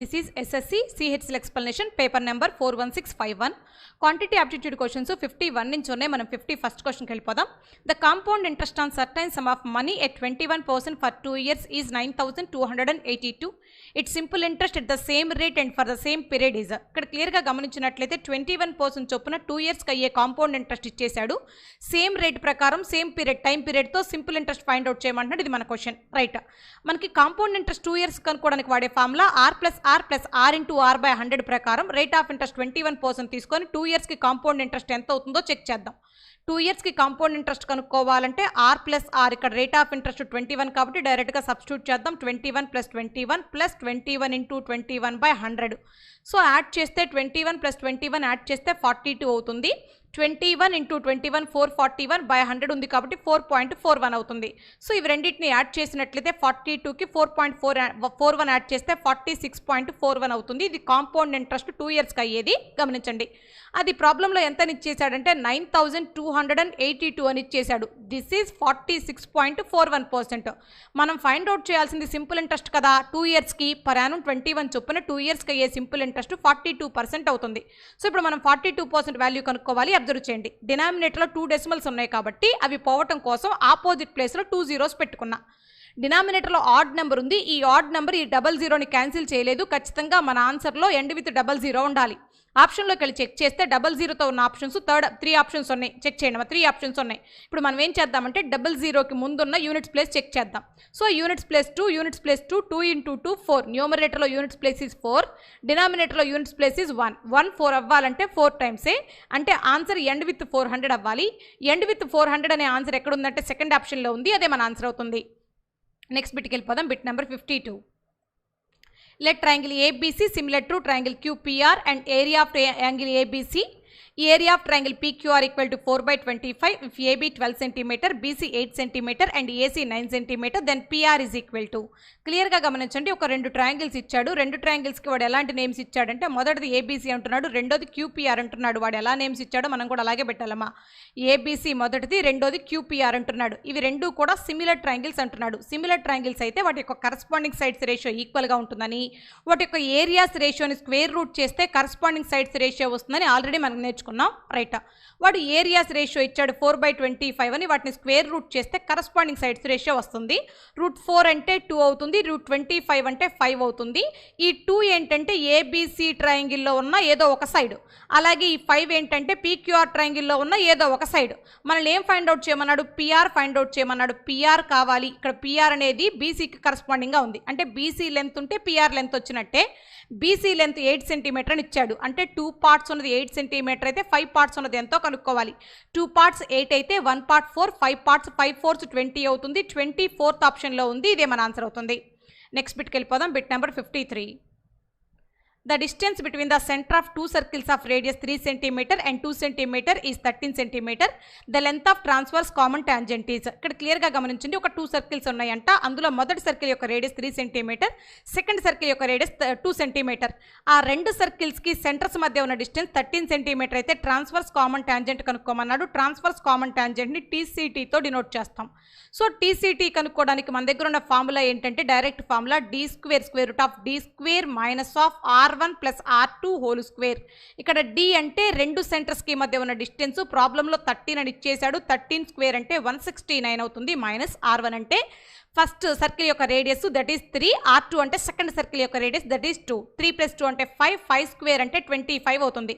This is SSC CHL explanation paper number 41651. Quantity aptitude questions 51 నుంచి ఉన్నాయి. మనం 51st question కి వెళ్ళిపోదాం. The compound interest on certain sum of money at 21% for 2 years is 9282. Its simple interest at the same rate and for the same period is. ఇక్కడ clear గా గమనించినట్లయితే 21% చొప్పున 2 years కి అయ్యే కాంపౌండ్ ఇంట్రెస్ట్ ఇచ్చేశాడు. Same rate ప్రకారం same period time period తో simple interest find out చేయమంటున్నాడు. ఇది మన క్వశ్చన్ రైట్. మనకి కాంపౌండ్ ఇంట్రెస్ట్ 2 years కనుక్కోవడానికి వాడే formula R into R by 100 ప్రకారం రేట్ ఆఫ్ ఇంట్రెస్ట్ 21% తీసుకొని 2 years కి కాంపౌండ్ ఇంట్రెస్ట్ ఎంత అవుతుందో చెక్ చేద్దాం. 2 years కి కాంపౌండ్ ఇంట్రెస్ట్ కనుక్కోవాలంటే R ఇక్కడ రేట్ ఆఫ్ ఇంట్రెస్ట్ 21 కాబట్టి డైరెక్ట్గా సబ్స్టిట్యూట్ చేద్దాం. 21 + 21 into 21 by 100. సో యాడ్ చేస్తే 21 + 21 యాడ్ చేస్తే 42 అవుతుంది. 21 into 21 441 by 100 ఉంది కాబట్టి 4.41 అవుతుంది. సో ఇవి రెండింటిని యాడ్ చేసినట్లయితే 42కి 4.41 యాడ్ చేస్తే 46.41 అవుతుంది. ఇది కాంపౌండ్ ఇంట్రెస్ట్ 2 yearsకి అయ్యేది గమనించండి. అది ప్రాబ్లంలో ఎంత ఇచ్చేసాడంటే 9282 అని ఇచ్చేసాడు. This is 46.41%. మనం ఫైండ్ అవుట్ చేయాల్సింది సింపుల్ ఇంట్రెస్ట్ కదా. 2 yearsకి పర్ యానం 21 చొప్పున 2 yearsకి అయ్యే సింపుల్ ఇంట్రెస్ట్ 42% అవుతుంది. సో ఇప్పుడు మనం 42% వాల్యూ కనుక్కోవాలి. అబ్జర్వ్ చేయండి, డినామినేటర్లో 2 డెసిమల్స్ ఉన్నాయి కాబట్టి అవి పోవటం కోసం ఆపోజిట్ ప్లేస్లో 2 zeros పెట్టుకున్నా. డినామినేటర్లో ఆడ్ నెంబర్ ఉంది. ఈ ఆడ్ నెంబర్ ఈ 00ని క్యాన్సిల్ చేయలేదు. ఖచ్చితంగా మన ఆన్సర్లో ఎండ్ విత్ 00 ఉండాలి. ఆప్షన్లోకి వెళ్ళి చెక్ చేస్తే 00తో ఉన్న ఆప్షన్స్ 3 ఆప్షన్స్ ఉన్నాయి. చెక్ చేయండి, 3 ఆప్షన్స్ ఉన్నాయి. ఇప్పుడు మనం ఏం చేద్దామంటే 00కి ముందున్న యూనిట్స్ ప్లేస్ చెక్ చేద్దాం. So units place 2 2 into 2 4. న్యూమరేటర్లో యూనిట్స్ ప్లేస్ ఈజ్ 4, డినామినేటర్లో యూనిట్స్ ప్లేస్ ఈజ్ 1. 4 అవ్వాలంటే 4 టైమ్సే, అంటే ఆన్సర్ ఎండ్ విత్ 400 అవ్వాలి. ఎండ్ విత్ 400 అనే ఆన్సర్ ఎక్కడ ఉందంటే సెకండ్ ఆప్షన్లో ఉంది. అదే మన ఆన్సర్ అవుతుంది. నెక్స్ట్ బిట్కి వెళ్ళిపోదాం. Bit number 52. Let triangle ABC similar to triangle QPR and area of triangle ABC. Area of triangle PQR equal to 4/25 if AB 12 cm, BC 8 cm and AC 9 cm, then PR is equal to. క్లియర్గా గమనించండి, ఒక 2 triangles ఇచ్చాడు. 2 ట్రయాంగిల్స్కి వాడు ఎలాంటి names ఇచ్చాడంటే మొదటిది ABC అంటున్నాడు, రెండోది QPR అంటున్నాడు. వాడు ఎలా నేమ్స్ ఇచ్చాడో మనం కూడా అలాగే పెట్టాలమ్మా. ABC మొదటిది, రెండోది QPR అంటున్నాడు. ఇవి రెండు కూడా సిమిలర్ ట్రయాంగిల్స్ అంటున్నాడు. సిమిలర్ ట్రయాంగిల్స్ అయితే వాటి యొక్క కరస్పాండింగ్ సైడ్స్ రేషియో ఈక్వల్గా ఉంటుందని, వాటి యొక్క ఏరియాస్ రేషియోని స్క్వేర్ రూట్ చేస్తే కరస్పాండింగ్ సైడ్స్ రేషియో వస్తుందని ఆల్రెడీ మనం నేర్చుకున్నాం రైట్. వాడు ఏరియాస్ రేషియో ఇచ్చాడు 4/25 అని, వాటిని స్క్వేర్ రూట్ చేస్తే కరస్పాండింగ్ సైడ్స్ రేషియో వస్తుంది. √4 అంటే 2 అవుతుంది, √25 అంటే 5 అవుతుంది. ఈ 2 ఏంటంటే ఏబిసి ట్రయాంగిల్లో ఉన్న ఏదో ఒక సైడ్, అలాగే ఈ 5 ఏంటంటే పీక్యూఆర్ ట్రయాంగిల్లో ఉన్న ఏదో ఒక సైడ్. మనల్ని ఏం ఫైండ్ అవుట్ చేయమన్నాడు? పిఆర్ ఫైండ్ అవుట్ చేయమన్నాడు. పిఆర్ కావాలి. ఇక్కడ పిఆర్ అనేది బీసీకి కరస్పాండింగ్గా ఉంది, అంటే బీసీ లెంత్ ఉంటే పిఆర్ లెంత్ వచ్చినట్టే. బీసీ లెంత్ 8 cm అని ఇచ్చాడు, అంటే 2 parts ఉన్నది 8 cm అయితే 5 parts ఉన్నది ఎంతో కనుక్కోవాలి. 2 parts 8 అయితే 1 part 4, 5 parts 5 4s 20 అవుతుంది. 24th ఆప్షన్లో ఉంది. ఇదే మన ఆన్సర్ అవుతుంది. నెక్స్ట్ బిట్కి వెళ్ళిపోదాం. Bit number 53. The distance between the center of 2 circles of radius 3 cm and 2 cm is 13 cm. The length of transverse common tangent is. ఇక్కడ క్లియర్గా గమనించండి, ఒక 2 circles ఉన్నాయంట. అందులో మొదటి సర్కిల్ యొక్క రేడియస్ 3 cm, సెకండ్ సర్కిల్ యొక్క రేడియస్ 2 cm. ఆ రెండు సర్కిల్స్కి సెంటర్స్ మధ్య ఉన్న డిస్టెన్స్ 13 cm అయితే ట్రాన్స్వర్స్ కామన్ ట్యాంజెంట్ కనుక్కోమన్నాడు. ట్రాన్స్వర్స్ కామన్ ట్యాంజెంట్ని TCTతో డినోట్ చేస్తాం. సో TCT కనుక్కోవడానికి మన దగ్గర ఉన్న ఫార్ములా ఏంటంటే direct formula d² -r1 + r2 whole square. ఇక్కడ d అంటే రెండు సెంటర్స్కి మధ్య ఉన్న డిస్టెన్స్. ప్రాబ్లంలో 13 అని ఇచ్చేసాడు. 13² అంటే 169 అవుతుంది. -r1 అంటే ఫస్ట్ సర్కిల్ యొక్క రేడియస్ దట్ ఈస్ 3, r2 అంటే సెకండ్ సర్కిల్ యొక్క రేడియస్ దట్ ఈస్ 2. 3 + 2 అంటే 5, 5² అంటే 25 అవుతుంది.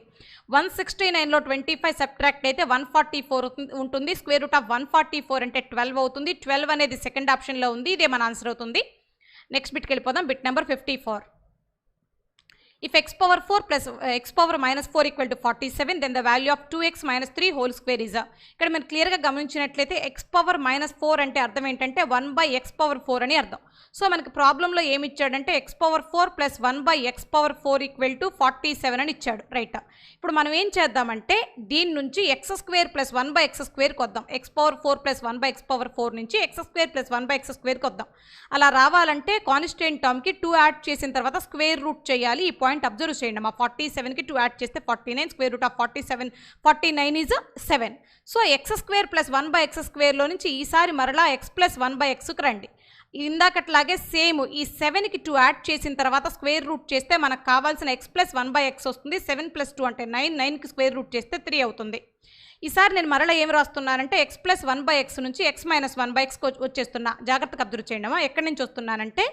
169లో 25 సబ్ట్రాక్ట్ అయితే 144 ఉంటుంది. √144 అంటే 12 అవుతుంది. 12 అనేది సెకండ్ ఆప్షన్లో ఉంది. ఇదే మన ఆన్సర్ అవుతుంది. నెక్స్ట్ బిట్కి వెళ్ళిపోదాం. Bit number 54. If x power 4 plus x power minus 4 equal to 47, then the value of 2x minus 3 whole square is. ఇక్కడ మనం క్లియర్గా గమనించినట్లయితే x power minus 4 అంటే అర్థం ఏంటంటే 1/x power 4 అని అర్థం. సో మనకి ప్రాబ్లంలో ఏమి ఇచ్చాడంటే x power 4 plus 1/x power 4 equal to 47 అని ఇచ్చాడు రైట్. ఇప్పుడు మనం ఏం చేద్దామంటే దీని నుంచి x² plus 1/x² కొద్దాం. x power 4 plus 1/x power 4 నుంచి x² plus 1/x² కొద్దాం. అలా రావాలంటే కాన్స్టెంట్ టర్మ్కి 2 యాడ్ చేసిన తర్వాత స్క్వేర్ రూట్ చేయాలి. ఈ పాయింట్ అబ్జర్వ్ చేయండి. మా 47కి 2 యాడ్ చేస్తే 49, √47 49 is 7. So x² plus 1/x² లో నుంచి ఈసారి మరలా x plus 1/xకి రండి. ఇందాకట్లాగే సేమ్ ఈ 7కి 2 యాడ్ చేసిన తర్వాత స్క్వేర్ రూట్ చేస్తే మనకు కావాల్సిన x ప్లస్ 1/x వస్తుంది. 7 ప్లస్ 2 అంటే 9, 9కి స్క్వేర్ రూట్ చేస్తే 3 అవుతుంది. ఈసారి నేను మరలా ఏం రాస్తున్నానంటే x ప్లస్ 1/x నుంచి x మైనస్ 1/x వచ్చేస్తున్నా. జాగ్రత్తగా అబ్జర్వ్ చేయండి అమ్మా. ఎక్కడి నుంచి వస్తున్నానంటే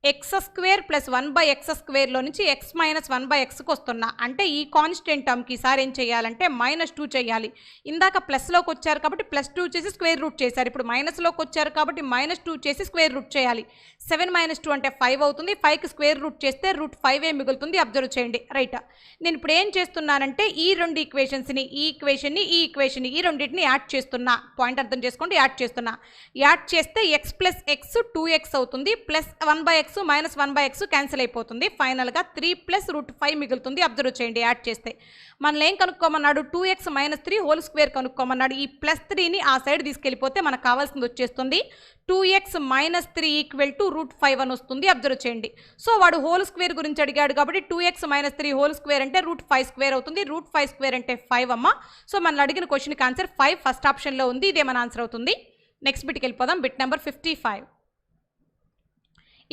x స్క్వేర్ ప్లస్ 1/x స్క్వేర్లో నుంచి x మైనస్ 1/xకి వస్తున్నా. అంటే ఈ కాన్స్టెంట్ టర్మ్కి ఈసారి ఏం చేయాలంటే -2 చేయాలి. ఇందాక ప్లస్లోకి వచ్చారు కాబట్టి +2 చేసి స్క్వేర్ రూట్ చేశారు. ఇప్పుడు మైనస్లోకి వచ్చారు కాబట్టి -2 చేసి స్క్వేర్ రూట్ చేయాలి. 7 - 2 అంటే 5 అవుతుంది. 5కి స్క్వేర్ రూట్ చేస్తే √5 మిగులుతుంది. అబ్జర్వ్ చేయండి. రైట్, నేను ఇప్పుడు ఏం చేస్తున్నానంటే ఈ రెండు ఈక్వేషన్స్ని, ఈ ఈక్వేషన్ని ఈ రెండింటిని యాడ్ చేస్తున్నా. పాయింట్ అర్థం చేసుకోండి. యాడ్ చేస్తే x ప్లస్ x 2x అవుతుంది. Plus 1/x minus 1/x cancel అయిపోతుంది. ఫైనల్గా 3 ప్లస్ √5 మిగులుతుంది. అబ్జర్వ్ చేయండి. యాడ్ చేస్తే మనల్ని ఏం కనుక్కోమన్నాడు? 2x - 3 whole square కనుక్కోమన్నాడు. ఈ +3ని ఆ సైడ్ తీసుకెళ్ళిపోతే మనకు కావాల్సింది వచ్చేస్తుంది 2x - 3 = √5 అని వస్తుంది. అబ్జర్వ్ చేయండి. సో వాడు హోల్ స్క్వేర్ గురించి అడిగాడు కాబట్టి 2x - 3 హోల్ స్క్వేర్ అంటే √5² అవుతుంది. √5² అంటే 5 అమ్మ. సో మనం అడిగిన క్వశ్చన్కి ఆన్సర్ 5 ఫస్ట్ ఆప్షన్లో ఉంది. ఇదే మన ఆన్సర్ అవుతుంది. నెక్స్ట్ బిట్కి వెళ్ళిపోదాం. Bit number 55.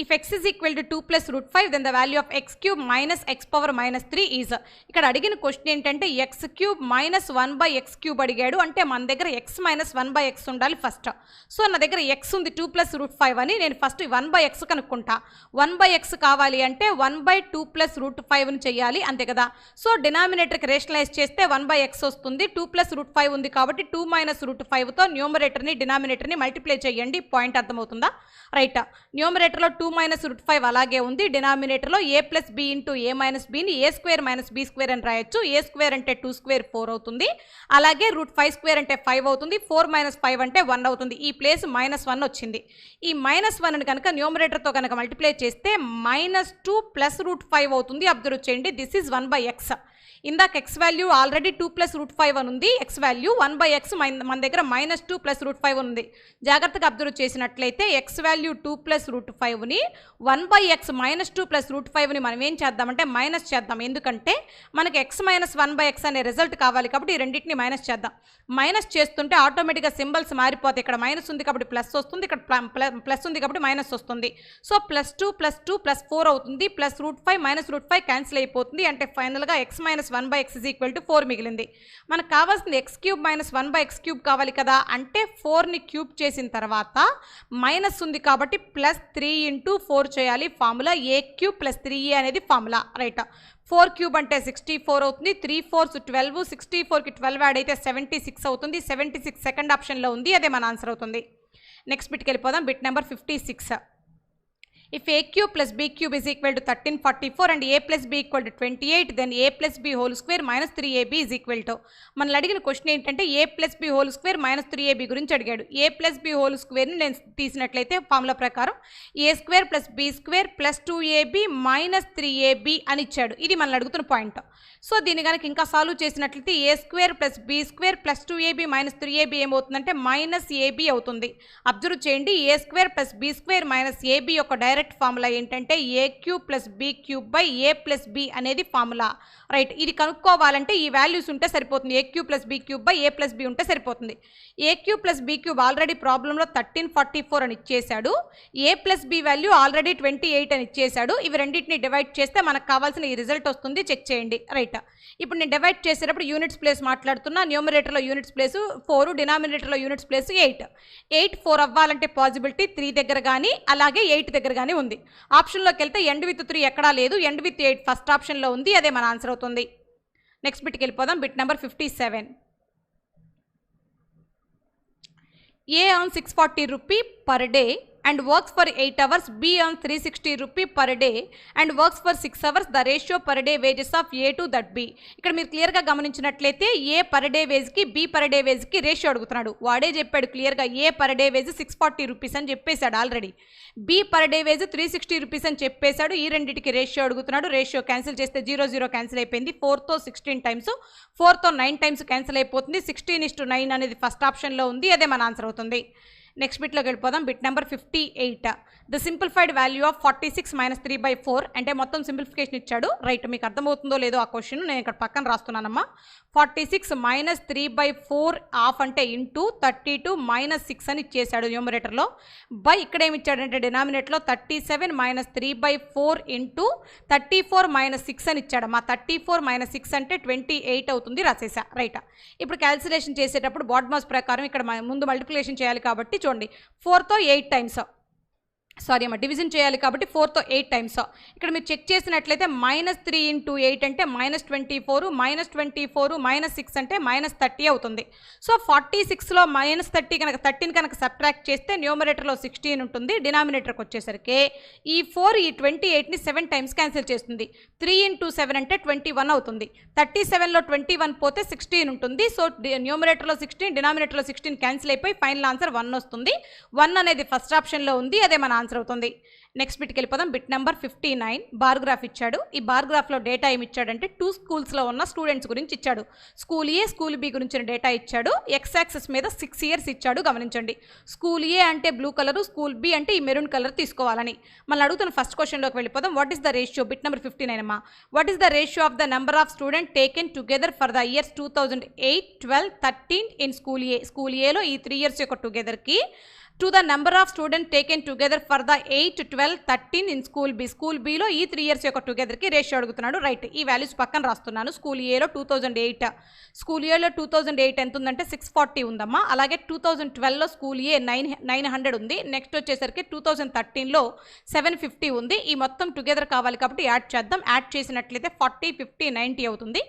If x is equal to 2 plus √5, then the value of x cube minus x power minus 3 is. ఇక్కడ అడిగిన క్వశ్చన్ ఏంటంటే x cube minus 1/x cube అడిగాడు. అంటే మన దగ్గర x minus 1/x ఉండాలి ఫస్ట్. సో నా దగ్గర x ఉంది 2 plus √5 అని. నేను ఫస్ట్ 1/x కనుక్కుంటా. 1/x కావాలి అంటే 1/2 plus √5ని చేయాలి, అంతే కదా. సో డినామినేటర్కి రేషనలైజ్ చేస్తే 1/x వస్తుంది. 2 plus √5 ఉంది కాబట్టి 2 - √5తో న్యూమరేటర్ని డినామినేటర్ని మల్టిప్లై చేయండి. పాయింట్ అర్థమవుతుందా? రైట్, న్యూమరేటర్లో 2 - √5 అలాగే ఉంది. డినామినేటర్లో a plus b into a minus bని a² - b² అని రాయొచ్చు. a² అంటే 2² 4 అవుతుంది. అలాగే √5² అంటే 5 అవుతుంది. 4 - 5 అంటే 1 అవుతుంది. ఈ ప్లేస్ -1 వచ్చింది. ఈ -1ని కనుక న్యూమరేటర్తో కనుక మల్టిప్లై చేస్తే -2 ప్లస్ √5 అవుతుంది. అబ్జర్వ్ చేయండి. This is 1/x. ఇందాక x వాల్యూ ఆల్రెడీ 2 ప్లస్ √5 అని ఉంది. x వాల్యూ 1/x మన దగ్గర -2 ప్లస్ √5 ఉంది. జాగ్రత్తగా అబ్జర్వ్ చేసినట్లయితే x వాల్యూ 2 ప్లస్ √5ని 1/x -2 ప్లస్ √5ని మనం ఏం చేద్దామంటే మైనస్ చేద్దాం. ఎందుకంటే మనకి x - 1/x అనే రిజల్ట్ కావాలి కాబట్టి ఈ రెండింటిని మైనస్ చేద్దాం. మైనస్ చేస్తుంటే ఆటోమేటిక్గా సింబల్స్ మారిపోతాయి. ఇక్కడ మైనస్ ఉంది కాబట్టి ప్లస్ వస్తుంది, ఇక్కడ ప్లస్ ఉంది కాబట్టి మైనస్ వస్తుంది. సో +2 + 2 + 4 అవుతుంది. ప్లస్ √5 - √5 క్యాన్సిల్ అయిపోతుంది. అంటే ఫైనల్గా x - 1/x = 4 మిగిలింది. మనకు కావాల్సింది x³ - 1/x³ కావాలి కదా. అంటే 4ని క్యూబ్ చేసిన తర్వాత మైనస్ ఉంది కాబట్టి +3 × 4 చేయాలి. ఫార్ములా a³ + 3a అనేది ఫార్ములా. రైట్, 4³ అంటే 64 అవుతుంది. 3 4s 12, 64కి 12 యాడ్ అయితే 76 అవుతుంది. 76 సెకండ్ ఆప్షన్లో ఉంది. అదే మన ఆన్సర్ అవుతుంది. నెక్స్ట్ బిట్కి వెళ్ళిపోదాం. Bit number 56. If a³ plus b³ is equal to 1344 and a plus b equal to 28, then a plus b whole square minus 3ab is equal to. మనల్ని అడిగిన క్వశ్చన్ ఏంటంటే a plus b whole square minus 3ab గురించి అడిగాడు. a plus b whole squareని నేను తీసినట్లయితే formula ప్రకారం a² plus b² plus 2ab minus 3ab అని ఇచ్చాడు. ఇది మనల్ని అడుగుతున్న పాయింట్. సో దీన్ని కనుక ఇంకా సాల్వ్ చేసినట్లయితే a² plus b² plus 2ab minus 3ab ఏమవుతుందంటే -ab అవుతుంది. అబ్జర్వ్ చేయండి. a² plus b² minus ab యొక్క డైరెక్ట్ ఫార్ములా ఏంటంటే a³ plus b³ by a plus b అనేది ఫార్ములా. రైట్, ఇది కనుక్కోవాలంటే ఈ వాల్యూస్ ఉంటే సరిపోతుంది. a³ plus b³ by a plus b ఉంటే సరిపోతుంది. a³ plus b³ ఆల్రెడీ ప్రాబ్లంలో 1344 అని ఇచ్చేశాడు. a plus b value already 28 అని ఇచ్చేశాడు. ఇవి రెండింటిని డివైడ్ చేస్తే మనకు కావాల్సిన ఈ రిజల్ట్ వస్తుంది. చెక్ చేయండి. రైట్, ఇప్పుడు నేను డివైడ్ చేసేటప్పుడు యూనిట్స్ ప్లేస్ మాట్లాడుతున్నా. న్యూమరేటర్లో యూనిట్స్ ప్లేస్ 4, డినామినేటర్లో యూనిట్స్ ప్లేస్ 8. 8 4 అవ్వాలంటే పాసిబిలిటీ 3 దగ్గర కానీ అలాగే 8 దగ్గర కానీ ఉంది. ఆప్షన్లోకి వెళ్తే ఎండ్ విత్ 3 ఎక్కడా లేదు. ఎండ్ విత్ 8 ఫస్ట్ ఆప్షన్లో ఉంది. అదే మన ఆన్సర్ అవుతుంది. నెక్స్ట్ బిట్కి వెళ్ళిపోదాం. Bit number 57. A earns 640 rupees per day and works for 8 hours. B earns 360 rupees per day and works for 6 hours. The ratio per day wages of A to that B. ఇక్కడ మీరు క్లియర్గా గమనించినట్లయితే A per day వేజ్కి B per day వేజ్కి ratio అడుగుతున్నాడు. వాడే చెప్పాడు క్లియర్గా A per day wage 640 rupees అని చెప్పేశాడు already. B per day wage 360 rupees అని చెప్పేశాడు. ఈ రెండింటికి రేషియో అడుగుతున్నాడు. రేషియో క్యాన్సిల్ చేస్తే 0 0 క్యాన్సిల్ అయిపోయింది. 4తో 16 టైమ్స్, 4తో 9 టైమ్స్ క్యాన్సిల్ అయిపోతుంది. 16:9 అనేది ఫస్ట్ ఆప్షన్లో ఉంది. అదే మన ఆన్సర్ అవుతుంది. నెక్స్ట్ బిట్లోకి వెళ్ళిపోదాం. Bit number 58. The simplified value of 46 minus 3/4 అంటే మొత్తం సింప్లిఫికేషన్ ఇచ్చాడు. రైట్, మీకు అర్థమవుతుందో లేదో ఆ క్వశ్చన్ నేను ఇక్కడ పక్కన రాస్తున్నానమ్మా. 46 మైనస్ 3/4 హాఫ్ అంటే ఇంటూ 32 మైనస్ 6 అని ఇచ్చేసాడు న్యూమరేటర్లో. బై ఇక్కడ ఏమి ఇచ్చాడంటే డినామినేటర్లో 37 మైనస్ 3/4 ఇంటూ 34 మైనస్ 6 అని ఇచ్చాడమ్మా. 34 మైనస్ 6 అంటే 28 అవుతుంది, రాసేసా. రైట్, ఇప్పుడు క్యాల్కులేషన్ చేసేటప్పుడు బాడ్మాస్ ప్రకారం ఇక్కడ ముందు మల్టిప్లికేషన్ చేయాలి కాబట్టి చూడండి 4తో 8 టైమ్స్, సారీ అమ్మ డివిజన్ చేయాలి కాబట్టి 4తో 8 టైమ్స్. ఇక్కడ మీరు చెక్ చేసినట్లయితే -3 × 8 అంటే -24, -24 -6 అంటే -30 అవుతుంది. సో 46లో -30 కనుక 13 కనుక సబ్ట్రాక్ట్ చేస్తే న్యూమరేటర్లో 16 ఉంటుంది, డినామినేటర్కి వచ్చేసరికి ఈ 4 ఈ 28ని 7 టైమ్స్ క్యాన్సిల్ చేస్తుంది. 3 × 7 అంటే 21 అవుతుంది. 37లో 21 పోతే 16 ఉంటుంది. సో న్యూమరేటర్లో 16, డినామినేటర్లో 16 క్యాన్సిల్ అయిపోయి ఫైనల్ ఆన్సర్ 1 వస్తుంది. 1 అనేది ఫస్ట్ ఆప్షన్లో ఉంది, అదే మన ఆన్సర్ అవుతుంది. నెక్స్ట్ బిట్కి వెళ్ళిపోదాం. Bit number 59. బార్ గ్రాఫ్ ఇచ్చాడు. ఈ బార్ గ్రాఫ్లో డేటా ఏమి ఇచ్చాడంటే 2 స్కూల్స్లో ఉన్న స్టూడెంట్స్ గురించి ఇచ్చాడు. స్కూల్ ఏ, స్కూల్ బి గురించిన డేటా ఇచ్చాడు. ఎక్స్ యాక్సిస్ మీద 6 ఇయర్స్ ఇచ్చాడు. గమనించండి, స్కూల్ ఏ అంటే బ్లూ కలరు, స్కూల్ బి అంటే ఈ మెరూన్ కలర్ తీసుకోవాలని. మళ్ళీ అడుగుతున్న ఫస్ట్ క్వశ్చన్లోకి వెళ్ళిపోదాం. What is the ratio? Bit number 59 అమ్మా. What is the ratio of the number of student taken together for the years 2008, 12, 13 in school A? School ఏలో ఈ 3 ఇయర్స్ యొక్క టుగెదర్కి to the number of student taken together for the 8, 12, 13 in school B. School బిలో ఈ 3 years యొక్క టుగెదర్కి ratio అడుగుతున్నాడు. Right, ఈ వాల్యూస్ పక్కన రాస్తున్నాను. స్కూల్ ఏలో 2008, స్కూల్ ఏలో 2008 ఎంత ఉందంటే 640 ఉందమ్మా. అలాగే 2012లో స్కూల్ ఏ 900 ఉంది. నెక్స్ట్ వచ్చేసరికి 2013లో 750 ఉంది. ఈ మొత్తం టుగెదర్ కావాలి కాబట్టి యాడ్ చేద్దాం. యాడ్ చేసినట్లయితే 40, 50, 90 అవుతుంది.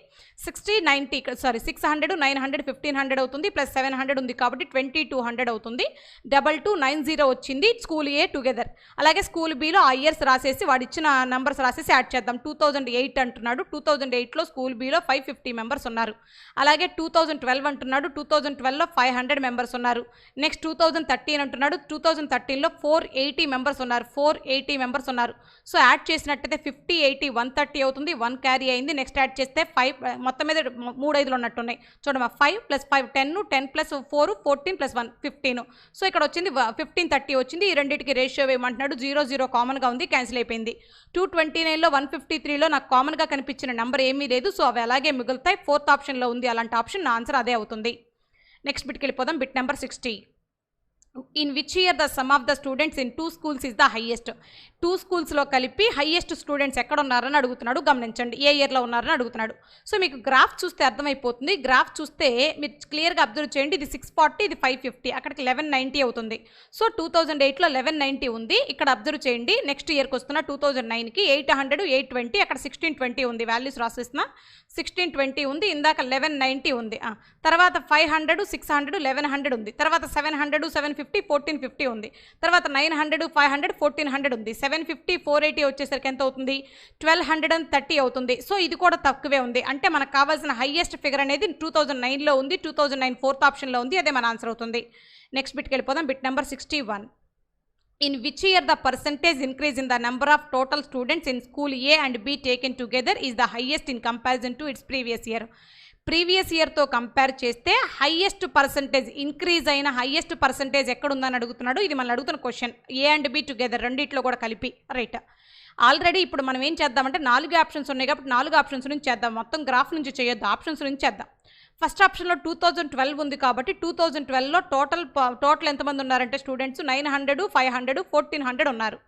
60, 90 ఇక్కడ సారీ 600, 900, 1500 అవుతుంది. ప్లస్ 700 ఉంది కాబట్టి 2200 అవుతుంది. 2290 వచ్చింది స్కూల్ ఏ టుగెదర్. అలాగే స్కూల్ బిలో ఆ ఇయర్స్ రాసేసి వాడు ఇచ్చిన నంబర్స్ రాసేసి యాడ్ చేద్దాం. 2008 అంటున్నాడు. 2008లో స్కూల్ బిలో 550 మెంబర్స్ ఉన్నారు. అలాగే 2012 అంటున్నాడు. 2012లో 500 మెంబర్స్ ఉన్నారు. నెక్స్ట్ 2013 అంటున్నాడు. 2013లో 480 మెంబర్స్ ఉన్నారు. 480 మెంబర్స్ ఉన్నారు. సో యాడ్ చేసినట్టయితే 50, 80, 130 అవుతుంది. 1 క్యారీ అయింది. నెక్స్ట్ యాడ్ చేస్తే 5 మొత్తం మీద 3 5లు ఉన్నట్టున్నాయి. చూడమ్మా 5 + 5 10, 10 + 4 14 + 1 15. సో ఇక్కడ వచ్చింది 1530 వచ్చింది. ఈ రెండింటికి రేషియో ఏమంటున్నాడు 0 0 కామన్గా ఉంది, క్యాన్సిల్ అయిపోయింది. 229లో 153లో నాకు కామన్గా కనిపించిన నెంబర్ ఏమీ లేదు. సో అవి అలాగే మిగులుతాయి. 4th ఆప్షన్లో ఉంది అలాంటి ఆప్షన్, నా ఆన్సర్ అదే అవుతుంది. నెక్స్ట్ బిట్కి వెళ్ళిపోదాం. Bit number 60. In which year the sum of the students in 2 schools is the highest? 2 స్కూల్స్లో కలిపి హైయెస్ట్ స్టూడెంట్స్ ఎక్కడ ఉన్నారని అడుగుతున్నాడు. గమనించండి, ఏ ఇయర్లో ఉన్నారని అడుగుతున్నాడు. సో మీకు గ్రాఫ్ చూస్తే అర్థమైపోతుంది. గ్రాఫ్ చూస్తే మీరు క్లియర్గా అబ్జర్వ్ చేయండి. ఇది 640, ఇది 550, అక్కడికి 1190 అవుతుంది. సో 2008లో 1190 ఉంది. ఇక్కడ అబ్జర్వ్ చేయండి. నెక్స్ట్ ఇయర్కి వస్తున్న 2009కి 800, 820, అక్కడ 1620 ఉంది. వాల్యూస్ రాసేస్తున్నా 1620 ఉంది. ఇందాక 1190 ఉంది. తర్వాత 500, 600, 1100 ఉంది. తర్వాత 700, 750, 1450 ఉంది. తర్వాత 900, 500, 1400 ఉంది. 750, 480 వచ్చేసరికి ఎంత అవుతుంది? 1230 అవుతుంది. సో ఇది కూడా తక్కువే ఉంది. అంటే మనకు కావాల్సిన హైయెస్ట్ ఫిగర్ అనేది 2009లో ఉంది. 2009 4th ఆప్షన్లో ఉంది, అదే మన ఆన్సర్ అవుతుంది. నెక్స్ట్ బిట్కి వెళ్ళిపోదాం. Bit number 61. In which year the percentage increase in the number of total students in school A and B taken together is the highest in comparison to its previous year? Previous ఇయర్తో compare చేస్తే highest percentage increase అయిన highest percentage ఎక్కడుందని అడుగుతున్నాడు. ఇది మనం అడుగుతున్న question. A and B together రెండిట్లో కూడా కలిపి. రైట్, ఆల్రెడీ ఇప్పుడు మనం ఏం చేద్దామంటే 4 ఆప్షన్స్ ఉన్నాయి కాబట్టి 4 ఆప్షన్స్ నుంచి చేద్దాం. మొత్తం గ్రాఫ్ నుంచి చేయొద్దు, ఆప్షన్స్ నుంచి చేద్దాం. ఫస్ట్ ఆప్షన్లో 2012 ఉంది కాబట్టి 2012లో టోటల్ ఎంతమంది ఉన్నారంటే స్టూడెంట్స్ 900, 500, 1400 ఉన్నారు.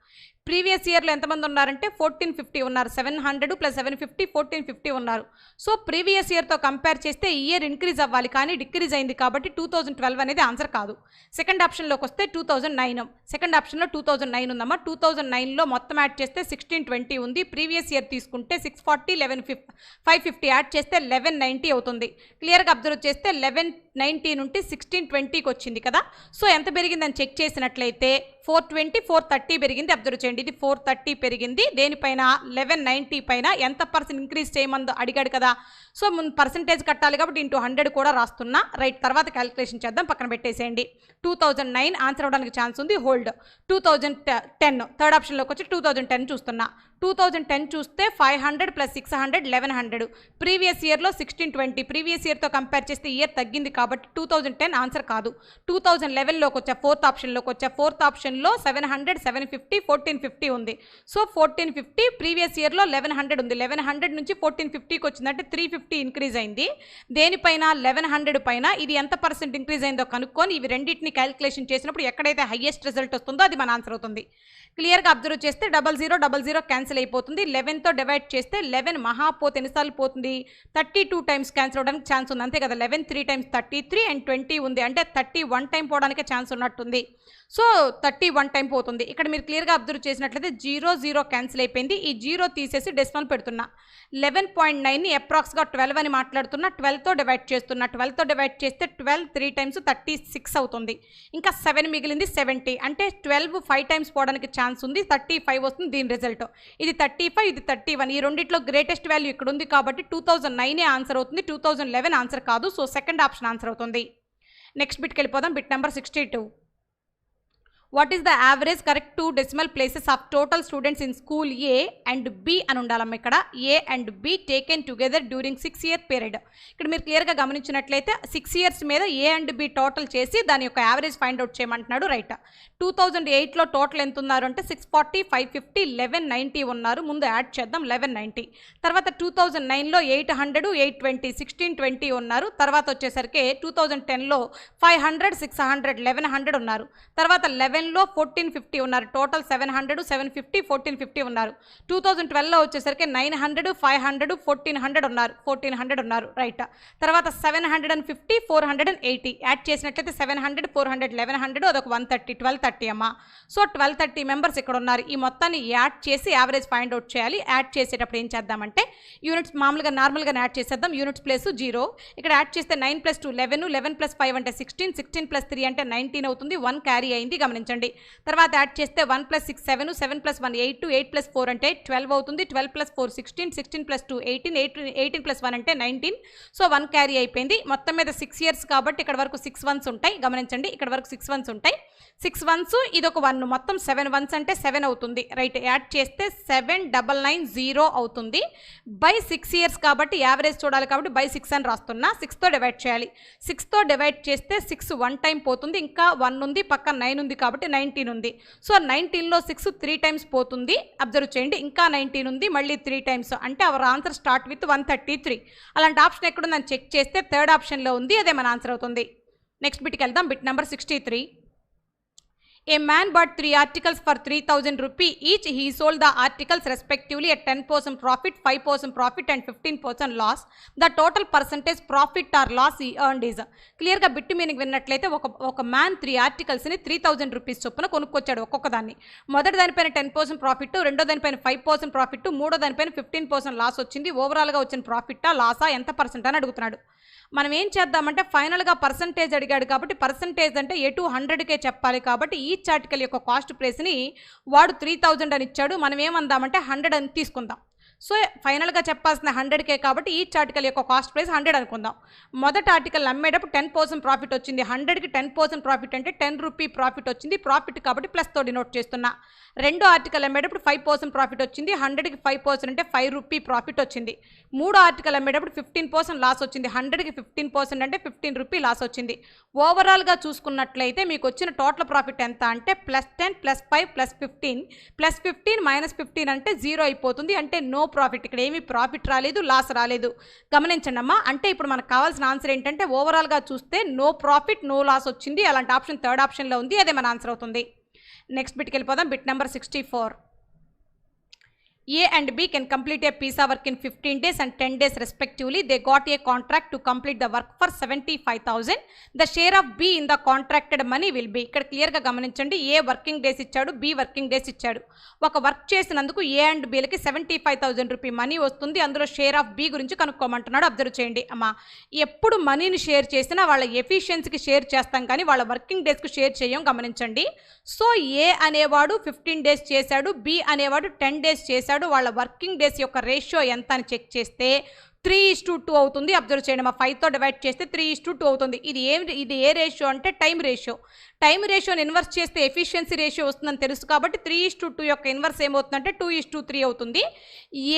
ప్రీవియస్ ఇయర్లో ఎంతమంది ఉన్నారంటే 1450 ఉన్నారు. 700 + 750, 1450 ఉన్నారు. సో ప్రీవియస్ ఇయర్తో కంపేర్ చేస్తే ఈ ఇయర్ ఇంక్రీజ్ అవ్వాలి, కానీ డిక్రీజ్ అయింది కాబట్టి 2012 అనేది ఆన్సర్ కాదు. సెకండ్ ఆప్షన్లోకి వస్తే 2009. సెకండ్ ఆప్షన్లో 2009 ఉందమ్మా. 2009లో మొత్తం యాడ్ చేస్తే 1620 ఉంది. ప్రీవియస్ ఇయర్ తీసుకుంటే 640, 550 యాడ్ చేస్తే 1190 అవుతుంది. క్లియర్గా అబ్జర్వ్ చేస్తే 1190 నుండి 1620కి వచ్చింది కదా. సో ఎంత పెరిగిందని చెక్ చేసినట్లయితే 420, 430 పెరిగింది. అబ్జర్వ్ చేయండి, ఇది 430 పెరిగింది. దేనిపైన? 1190 పైన. ఎంత పర్సెంట్ ఇంక్రీజ్ చేయమందో అడిగాడు కదా. సో ముందు పర్సెంటేజ్ కట్టాలి కాబట్టి ఇంటూ 100 కూడా రాస్తున్నా. రైట్, తర్వాత క్యాలిక్యులేషన్ చేద్దాం, పక్కన పెట్టేసేయండి. 2009 ఆన్సర్ అవడానికి ఛాన్స్ ఉంది. హోల్డ్. 2010 థర్డ్ ఆప్షన్లోకి వచ్చి 2010 చూస్తున్నా. 2010 చూస్తే 500 + 600, 1100. ప్రీవియస్ ఇయర్లో 1620. ప్రీవియస్ ఇయర్తో కంపేర్ చేస్తే ఇయర్ తగ్గింది కాబట్టి కాబట్టి 2010 ఆన్సర్ కాదు. 2011లోకి వచ్చా, ఫోర్త్ ఆప్షన్లో 700, 750, 1450 ఉంది. సో 1450 ప్రీవియస్ ఇయర్లో 1100 ఉంది. 1100 నుంచి 1450కి వచ్చిందంటే 350 ఇంక్రీజ్ అయింది. దేనిపైన? 1100 పైన. ఇది ఎంత పర్సెంట్ ఇంక్రీజ్ అయిందో కనుక్కొని ఇవి రెండింటిని క్యాలిక్యులేషన్ చేసినప్పుడు ఎక్కడైతే హైయెస్ట్ రిజల్ట్ వస్తుందో అది మన ఆన్సర్ అవుతుంది. క్లియర్గా అబ్జర్వ్ చేస్తే 00 క్యాన్సిల్ అయిపోతుంది. 11తో డివైడ్ చేస్తే 11 మహా పోతే ఎన్నిసార్లు పోతుంది? 32 టైమ్స్ క్యాన్సిల్ అవడానికి ఛాన్స్ ఉంది, అంతే కదా. 11 3 times 33 అండ్ 20 ఉంది, అంటే 31 టైం పోవడానికే ఛాన్స్ ఉన్నట్టుంది. సో 31 టైం పోతుంది. ఇక్కడ మీరు క్లియర్గా అబ్జర్వ్ చేసినట్లయితే 0 క్యాన్సిల్ అయిపోయింది. ఈ 0 తీసేసి డెసిమల్ పెడుతున్నా. 11.9ని అప్రాక్స్గా 12 అని మాట్లాడుతున్నా. 12తో డివైడ్ చేస్తున్నా. 12తో డివైడ్ చేస్తే 12 3 times 36 అవుతుంది. ఇంకా 7 మిగిలింది 70, అంటే 12 5 టైమ్స్ పోవడానికి ఛాన్స్ ఉంది. 35 వస్తుంది దీని రిజల్ట్. ఇది 35, ఇది 31. ఈ రెండిట్లో గ్రేటెస్ట్ వాల్యూ ఇక్కడ ఉంది కాబట్టి 2009 ఆన్సర్ అవుతుంది. 2011 ఆన్సర్ కాదు. సో సెకండ్ ఆప్షన్ ఆన్సర్ అవుతుంది. నెక్స్ట్ బిట్కి వెళ్ళిపోదాం. Bit number 62. What is the average correct 2 decimal places of total students in school A and B అని ఉండాలమ్మ. ఇక్కడ A and B taken together during 6-year period. ఇక్కడ మీరు క్లియర్గా గమనించినట్లయితే 6 years మీద A and B టోటల్ చేసి దాని యొక్క యావరేజ్ ఫైండ్ అవుట్ చేయమంటున్నాడు. రైట్. 2008లో టోటల్ ఎంత ఉన్నారు అంటే 640, 550, 1190 ఉన్నారు. ముందు యాడ్ చేద్దాం 1190. తర్వాత 2009లో 800, 820, 1620 ఉన్నారు. తర్వాత వచ్చేసరికి 2010లో 500, 600, 1100 ఉన్నారు. తర్వాత 11లో 1450 ఉన్నారు. టోటల్ 700, 750, 1450 ఉన్నారు. 2012లో వచ్చేసరికి 900, 500, 1400 ఉన్నారు. రైట్. తర్వాత 750, 480 యాడ్ చేసినట్లయితే 700, 400, 1100 అదొక 130, 1230 అమ్మా. సో 1230 మెంబర్స్ ఇక్కడ ఉన్నారు. ఈ మొత్తాన్ని యాడ్ చేసి యావరేజ్ ఫైండ్ అవుట్ చేయాలి. యాడ్ చేసేటప్పుడు ఏం చేద్దామంటే యూనిట్స్ మామూలుగా నార్మల్గా యాడ్ చేసేద్దాం. Units place 0. ఇక్కడ యాడ్ చేస్తే 9 + 2 11, 11 + 5 అంటే 16, 16 + 3 అంటే 19 అవుతుంది. 1 క్యారీ అయింది గమనించండి. తర్వాత యాడ్ చేస్తే 1 + 6 7, 7 + 1 8, 8 + 4 అంటే 12 అవుతుంది. 12 + 4 16, 16 + 2 18, 18 + 1 అంటే 19. సో 1 క్యారీ అయిపోయింది. మొత్తం మీద 6 years కాబట్టి ఇక్కడ వరకు 6 ones ఉంటాయి. గమనించండి, ఇక్కడ వరకు 6 ones ఉంటాయి. 6 ones ఇదొక 1, మొత్తం 7 ones అంటే 7 అవుతుంది. రైట్. యాడ్ చేస్తే 7990 అవుతుంది. బై 6 years కాబట్టి యావరేజ్ చూడాలి కాబట్టి బై 6 అని రాస్తున్నా. 6తో డివైడ్ చేయాలి. 6తో డివైడ్ చేస్తే 6 1 టైం పోతుంది. ఇంకా 1 ఉంది, పక్కన 9 ఉంది కాబట్టి 19 ఉంది. సో 19లో 6 3 టైమ్స్ పోతుంది. అబ్జర్వ్ చేయండి, ఇంకా 19 ఉంది, మళ్ళీ 3 టైమ్స్, అంటే అవర్ ఆన్సర్ స్టార్ట్ విత్ 133. అలాంటి ఆప్షన్ ఎక్కడుందని చెక్ చేస్తే థర్డ్ ఆప్షన్లో ఉంది. అదే మన ఆన్సర్ అవుతుంది. నెక్స్ట్ బిట్కి వెళ్దాం. Bit number 63. A man bought 3 articles for 3000 rupees each. He sold the articles respectively at 10% profit, 5% profit and 15% loss. The total percentage profit or loss he earned is. క్లియర్గా bit meaning విన్నట్లయితే ఒక man 3 ఆర్టికల్స్ని 3000 rupees చొప్పున కొనుక్కొచ్చాడు ఒక్కొక్క దాన్ని. మొదటి దానిపైన 10% profit, రెండో దానిపైన 5% profit, మూడో దానిపైన 15% లాస్ వచ్చింది. ఓవరాల్గా వచ్చిన ప్రాఫిట్టా లాసా ఎంత పర్సెంట్ అని అడుగుతున్నాడు. మనం ఏం చేద్దామంటే ఫైనల్గా పర్సంటేజ్ అడిగాడు కాబట్టి పర్సంటేజ్ అంటే ఏ 200కే చెప్పాలి కాబట్టి ఈచ్ ఆర్టికల్ యొక్క కాస్ట్ ప్రైస్ని వాడు 3000 అని ఇచ్చాడు. మనం ఏమందామంటే 100 అని తీసుకుందాం. సో ఫైనల్గా చెప్పాల్సిన 100కే కాబట్టి ఈచ్ ఆర్టికల్ యొక్క కాస్ట్ ప్రైస్ 100 అనుకుందాం. మొదటి ఆర్టికల్ అమ్మేటప్పుడు 10% ప్రాఫిట్ వచ్చింది. 100కి 10% ప్రాఫిట్ అంటే 10 రూపీ ప్రాఫిట్ వచ్చింది. ప్రాఫిట్ కాబట్టి ప్లస్తో డినోట్ చేస్తున్నా. రెండో ఆర్టికల్ అమ్మేటప్పుడు 5% ప్రాఫిట్ వచ్చింది. 100కి 5% అంటే 5 రూపీ ప్రాఫిట్ వచ్చింది. మూడో ఆర్టికల్ అమ్మేటప్పుడు 15% లాస్ వచ్చింది. 100కి 15% అంటే 15 రూపీ లాస్ వచ్చింది. ఓవరాల్గా చూసుకున్నట్లయితే మీకు వచ్చిన టోటల్ ప్రాఫిట్ ఎంత అంటే +10 +5 +15 +15 -15 అంటే 0 అయిపోతుంది. అంటే నో ప్రాఫిట్. ఇక్కడ ఏమీ ప్రాఫిట్ రాలేదు, లాస్ రాలేదు. గమనించండి అమ్మా. అంటే ఇప్పుడు మనకు కావాల్సిన ఆన్సర్ ఏంటంటే ఓవరాల్గా చూస్తే నో ప్రాఫిట్ నో లాస్ వచ్చింది. అలాంటి ఆప్షన్ థర్డ్ ఆప్షన్లో ఉంది. అదే మన ఆన్సర్ అవుతుంది. నెక్స్ట్ బిట్కి వెళ్ళిపోదాం. Bit number 64. A and B can complete a piece of work in 15 days and 10 days respectively. They got a contract to complete the work for 75,000. The share of B in the contracted money will be. ఇక్కడ క్లియర్గా గమనించండి. ఏ working days ఇచ్చాడు, be working days ఇచ్చాడు. ఒక work చేసినందుకు ఏ and బిలకి 75,000 rupee money వస్తుంది. అందులో share of B గురించి కనుక్కోమంటున్నాడు. అబ్జర్వ్ చేయండి అమ్మా. ఎప్పుడు మనీని షేర్ చేసినా వాళ్ళ ఎఫిషియన్సీకి షేర్ చేస్తాం కానీ వాళ్ళ వర్కింగ్ డేస్కి షేర్ చేయం. గమనించండి. సో ఏ అనేవాడు 15 డేస్ చేశాడు, బి అనేవాడు 10 డేస్ చేశాడు. వాళ్ళ వర్కింగ్ డేస్ యొక్క రేషియో ఎంత అని చెక్ చేస్తే 3:2 అవుతుంది. అబ్జర్వ్ చేయండి, మా 5తో డివైడ్ చేస్తే 3:2 అవుతుంది. ఇది ఏ రేషియో అంటే టైం రేషియో. టైం రేషియోని ఇన్వర్స్ చేస్తే ఎఫిషియన్సీ రేషియో వస్తుందని తెలుసు కాబట్టి 3:2 యొక్క ఇన్వర్స్ ఏమవుతుందంటే 2:3 అవుతుంది.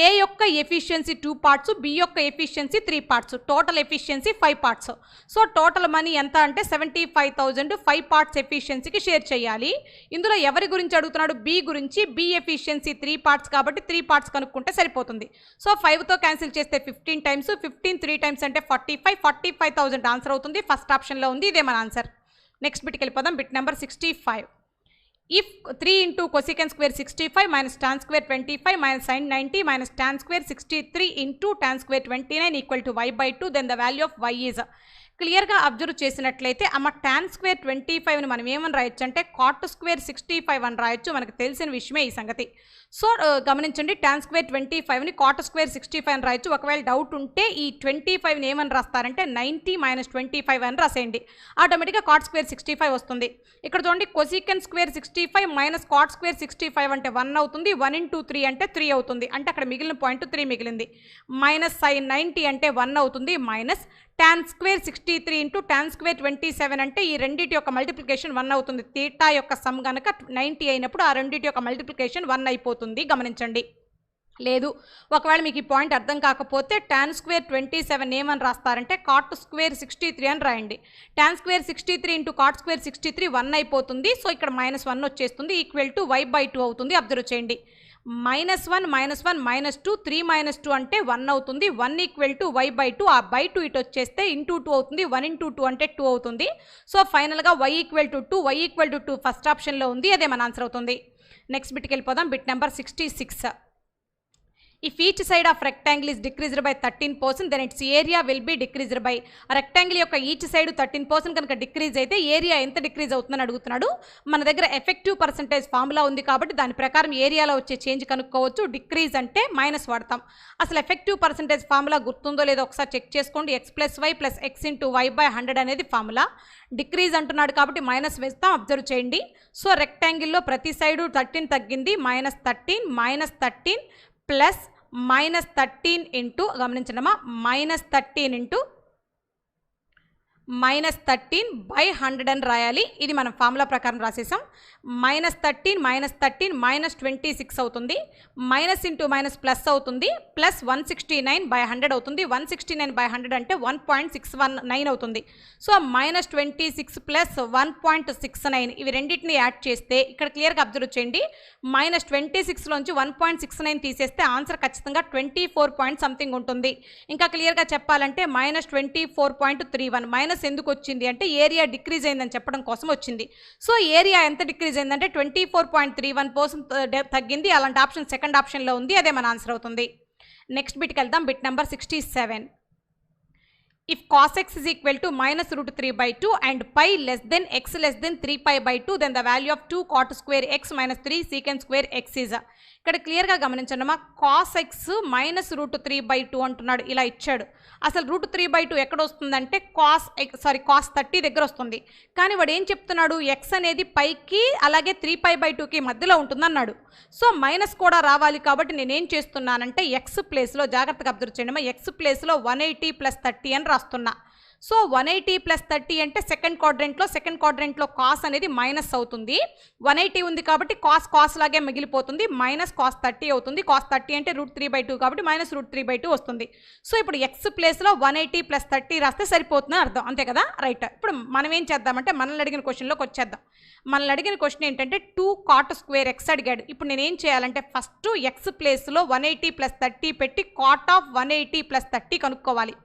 ఏ యొక్క ఎఫిషియన్సీ 2 పార్ట్స్, బి యొక్క efficiency 3 parts, total efficiency 5 parts. So total money ఎంత అంటే 75,000 5 పార్ట్స్ ఎఫిషియన్సీకి షేర్ చేయాలి. ఇందులో ఎవరి గురించి అడుగుతున్నాడు? బి గురించి. బి ఎఫిషియన్సీ 3 పార్ట్స్ కాబట్టి 3 పార్ట్స్ కనుక్కుంటే సరిపోతుంది. సో 5తో క్యాన్సిల్ చేస్తే 15 టైమ్స్, 15 3 టైమ్స్ అంటే 45,000 ఆన్సర్ అవుతుంది. ఫస్ట్ ఆప్షన్లో ఉంది, ఇదే మన ఆన్సర్. నెక్స్ట్ బిట్కి వెళ్ళిపోదాం. Bit number 65. If 3 into cosecant square 65 minus tan square 25 minus sine 90 minus tan square 63 into tan square 29 equal to y/2 then the value of y is. క్లియర్గా observe చేసినట్లయితే అమ్మ టాన్ స్క్వేర్ 25ని మనం ఏమని రాయొచ్చు అంటే cot square 65 అని రాయొచ్చు. మనకు తెలిసిన విషయమే ఈ సంగతి. సో గమనించండి, టాన్ స్క్వేర్ 25ని కాట్ స్క్వేర్ 65 అని రాయొచ్చు. ఒకవేళ డౌట్ ఉంటే ఈ 25ని ఏమని రాస్తారంటే 90 మైనస్ 25 అని రాసేయండి. ఆటోమేటిక్గా కాట్ స్క్వేర్ 65 వస్తుంది. ఇక్కడ చూడండి, cosecant square 65 minus cot square 65 అంటే 1 అవుతుంది. 1 ఇంటూ 3 అంటే 3 అవుతుంది. అంటే అక్కడ మిగిలిన పాయింట్ 3 మిగిలింది. మైనస్ సైన్ 90 అంటే 1 అవుతుంది. Minus tan square 63 into tan square 27 అంటే ఈ రెండింటి యొక్క మల్టిప్లికేషన్ 1 అవుతుంది. తీటా యొక్క సమ్ కనుక 90 అయినప్పుడు ఆ రెండింటి యొక్క మల్టిప్లికేషన్ 1 అయిపోతుంది. గమనించండి. లేదు, ఒకవేళ మీకు ఈ పాయింట్ అర్థం కాకపోతే టాన్ స్క్వేర్ 27 ఏమని రాస్తారంటే కాట్ స్క్వేర్ 63 అని రాయండి. Tan square 63 into cot square 63 1 అయిపోతుంది. సో ఇక్కడ -1 వచ్చేస్తుంది, ఈక్వల్ టు y/2 అవుతుంది. అబ్జర్వ్ చేయండి, -1 -1 -2 3 -2 అంటే 1 అవుతుంది. 1 ఈక్వల్ టు y/2. ఆ /2 ఇటు వచ్చేస్తే ఇంటూ 2 అవుతుంది. 1 ఇంటూ 2 అంటే 2 అవుతుంది. సో ఫైనల్గా y equal to 2, y equal to 2 first ఆప్షన్లో ఉంది, అదే మన ఆన్సర్ అవుతుంది. నెక్స్ట్ బిట్కి వెళ్ళిపోదాం. Bit number 66. If each side of rectangle is decreased by 13%, then its area will be decreased by. Rectangle యొక్క ఈచ్ సైడ్ 13% కనుక డిక్రీజ్ అయితే ఏరియా ఎంత డిక్రీజ్ అవుతుందని అడుగుతున్నాడు. మన దగ్గర ఎఫెక్టివ్ పర్సంటేజ్ ఫార్ములా ఉంది కాబట్టి దాని ప్రకారం ఏరియాలో వచ్చే చేంజ్ కనుక్కోవచ్చు. డిక్రీజ్ అంటే మైనస్ వాడతాం. అసలు ఎఫెక్టివ్ పర్సంటేజ్ ఫార్ములా గుర్తుందో లేదో ఒకసారి చెక్ చేసుకోండి. x+y + x × y/100 అనేది ఫార్ములా. డిక్రీజ్ అంటున్నాడు కాబట్టి మైనస్ వేస్తాం. అబ్జర్వ్ చేయండి. సో రెక్టాంగిల్లో ప్రతి సైడు 13 తగ్గింది. -13 ప్లస్ -13 ఇంటూ, గమనించడమా, -13 ఇంటూ -13/100 అని రాయాలి. ఇది మనం ఫార్ములా ప్రకారం రాసేసాం. -13 -26 అవుతుంది. మైనస్ ఇంటూ మైనస్ ప్లస్ అవుతుంది. ప్లస్ 169/100 అవుతుంది. 169/100 అంటే 1.619 అవుతుంది. సో -26 ప్లస్ 1.69 ఇవి రెండింటిని యాడ్ చేస్తే ఇక్కడ క్లియర్గా అబ్జర్వ్ చేయండి. -26లోంచి 1.69 తీసేస్తే ఆన్సర్ ఖచ్చితంగా 24 పాయింట్ సంథింగ్ ఉంటుంది. ఇంకా క్లియర్గా చెప్పాలంటే -24.31. మైనస్ ఎందుకు వచ్చింది అంటే ఏరియా డిక్రీజ్ అయిందని చెప్పడం కోసం వచ్చింది. సో ఏరియా ఎంత డిక్రీజ్ అయిందంటే 24.31% తగ్గింది. అలాంటి ఆప్షన్ సెకండ్ ఆప్షన్లో ఉంది, అదే మన ఆన్సర్ అవుతుంది. నెక్స్ట్ బిట్కి వెళ్దాం. Bit number 67. If cos x is equal to -√3/2 and pi less than x less than 3π/2, then the value of 2 cot square x minus 3 secant square x is. ఇక్కడ క్లియర్గా గమనించండి అమ్మా, కాస్ ఎక్స్ -√3/2 అంటున్నాడు, ఇలా ఇచ్చాడు. అసలు √3/2 ఎక్కడ వస్తుందంటే కాస్ 30 దగ్గర వస్తుంది. కానీ వాడు ఏం చెప్తున్నాడు, ఎక్స్ అనేది పైకి అలాగే 3π/2కి మధ్యలో ఉంటుందన్నాడు. సో మైనస్ కూడా రావాలి కాబట్టి నేనేం చేస్తున్నానంటే ఎక్స్ ప్లేస్లో, జాగ్రత్తగా అబ్జర్వ్ చేయండి అమ్మా, ఎక్స్ ప్లేస్లో 180 + 30 అని రాస్తున్నా. సో 180 + 30 అంటే సెకండ్ క్వాడ్రెంట్లో కాస్ అనేది మైనస్ అవుతుంది. 180 ఉంది కాబట్టి కాస్ లాగే మిగిలిపోతుంది. మైనస్ కాస్ 30 అవుతుంది. కాస్ 30 అంటే √3/2 కాబట్టి -√3/2 వస్తుంది. సో ఇప్పుడు ఎక్స్ ప్లేస్లో 180 + 30 రాస్తే సరిపోతుందని అర్థం, అంతే కదా, రైట్. ఇప్పుడు మనం ఏం చేద్దామంటే మనల్ని అడిగిన క్వశ్చన్లోకి వచ్చేద్దాం. మనల్ని అడిగిన క్వశ్చన్ ఏంటంటే 2 cot square x అడిగాడు. ఇప్పుడు నేనేం చేయాలంటే ఫస్ట్ ఎక్స్ ప్లేస్లో 180 + 30 పెట్టి కాట్ ఆఫ్ 180 + 30 కనుక్కోవాలి.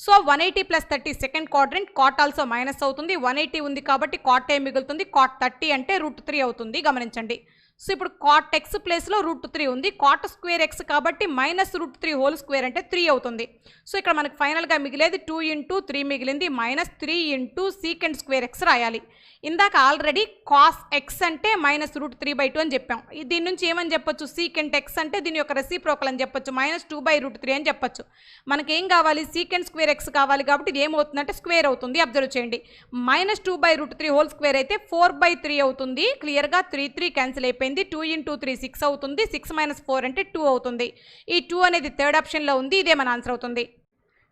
So 180 + 30 second quadrant, cot also minus అవుతుంది. 180 ఉంది కాబట్టి కాట్ ఏ మిగులుతుంది. కాట్ 30 అంటే √3 అవుతుంది. గమనించండి. సో ఇప్పుడు కాట్ ఎక్స్ ప్లేస్లో √3 ఉంది. కాట్ స్క్వేర్ ఎక్స్ కాబట్టి -√3 హోల్ స్క్వేర్ అంటే 3 అవుతుంది. సో ఇక్కడ మనకు ఫైనల్గా మిగిలేది 2 × 3 మిగిలింది. -3 × secant square x రాయాలి. ఇందాక ఆల్రెడీ కాస్ ఎక్స్ అంటే -√3/2 అని చెప్పాం. దీని నుంచి ఏమని చెప్పొచ్చు, సీకెంట్ ఎక్స్ అంటే దీని యొక్క రెసిప్రోకల్ అని చెప్పొచ్చు, -2/√3 అని చెప్పొచ్చు. మనకేం కావాలి, సీకెంట్ స్క్వేర్ ఎక్స్ కావాలి కాబట్టి ఇది ఏమవుతుందంటే స్క్వేర్ అవుతుంది. అబ్జర్వ్ చేయండి, -2/√3 హోల్ స్క్వేర్ అయితే 4/3 అవుతుంది. క్లియర్గా 3 క్యాన్సిల్ అయిపోయింది. 2 × 3 6 అవుతుంది. 6 - 4 అంటే 2 అవుతుంది. ఈ 2 అనేది థర్డ్ ఆప్షన్లో ఉంది, ఇదే మన ఆన్సర్ అవుతుంది.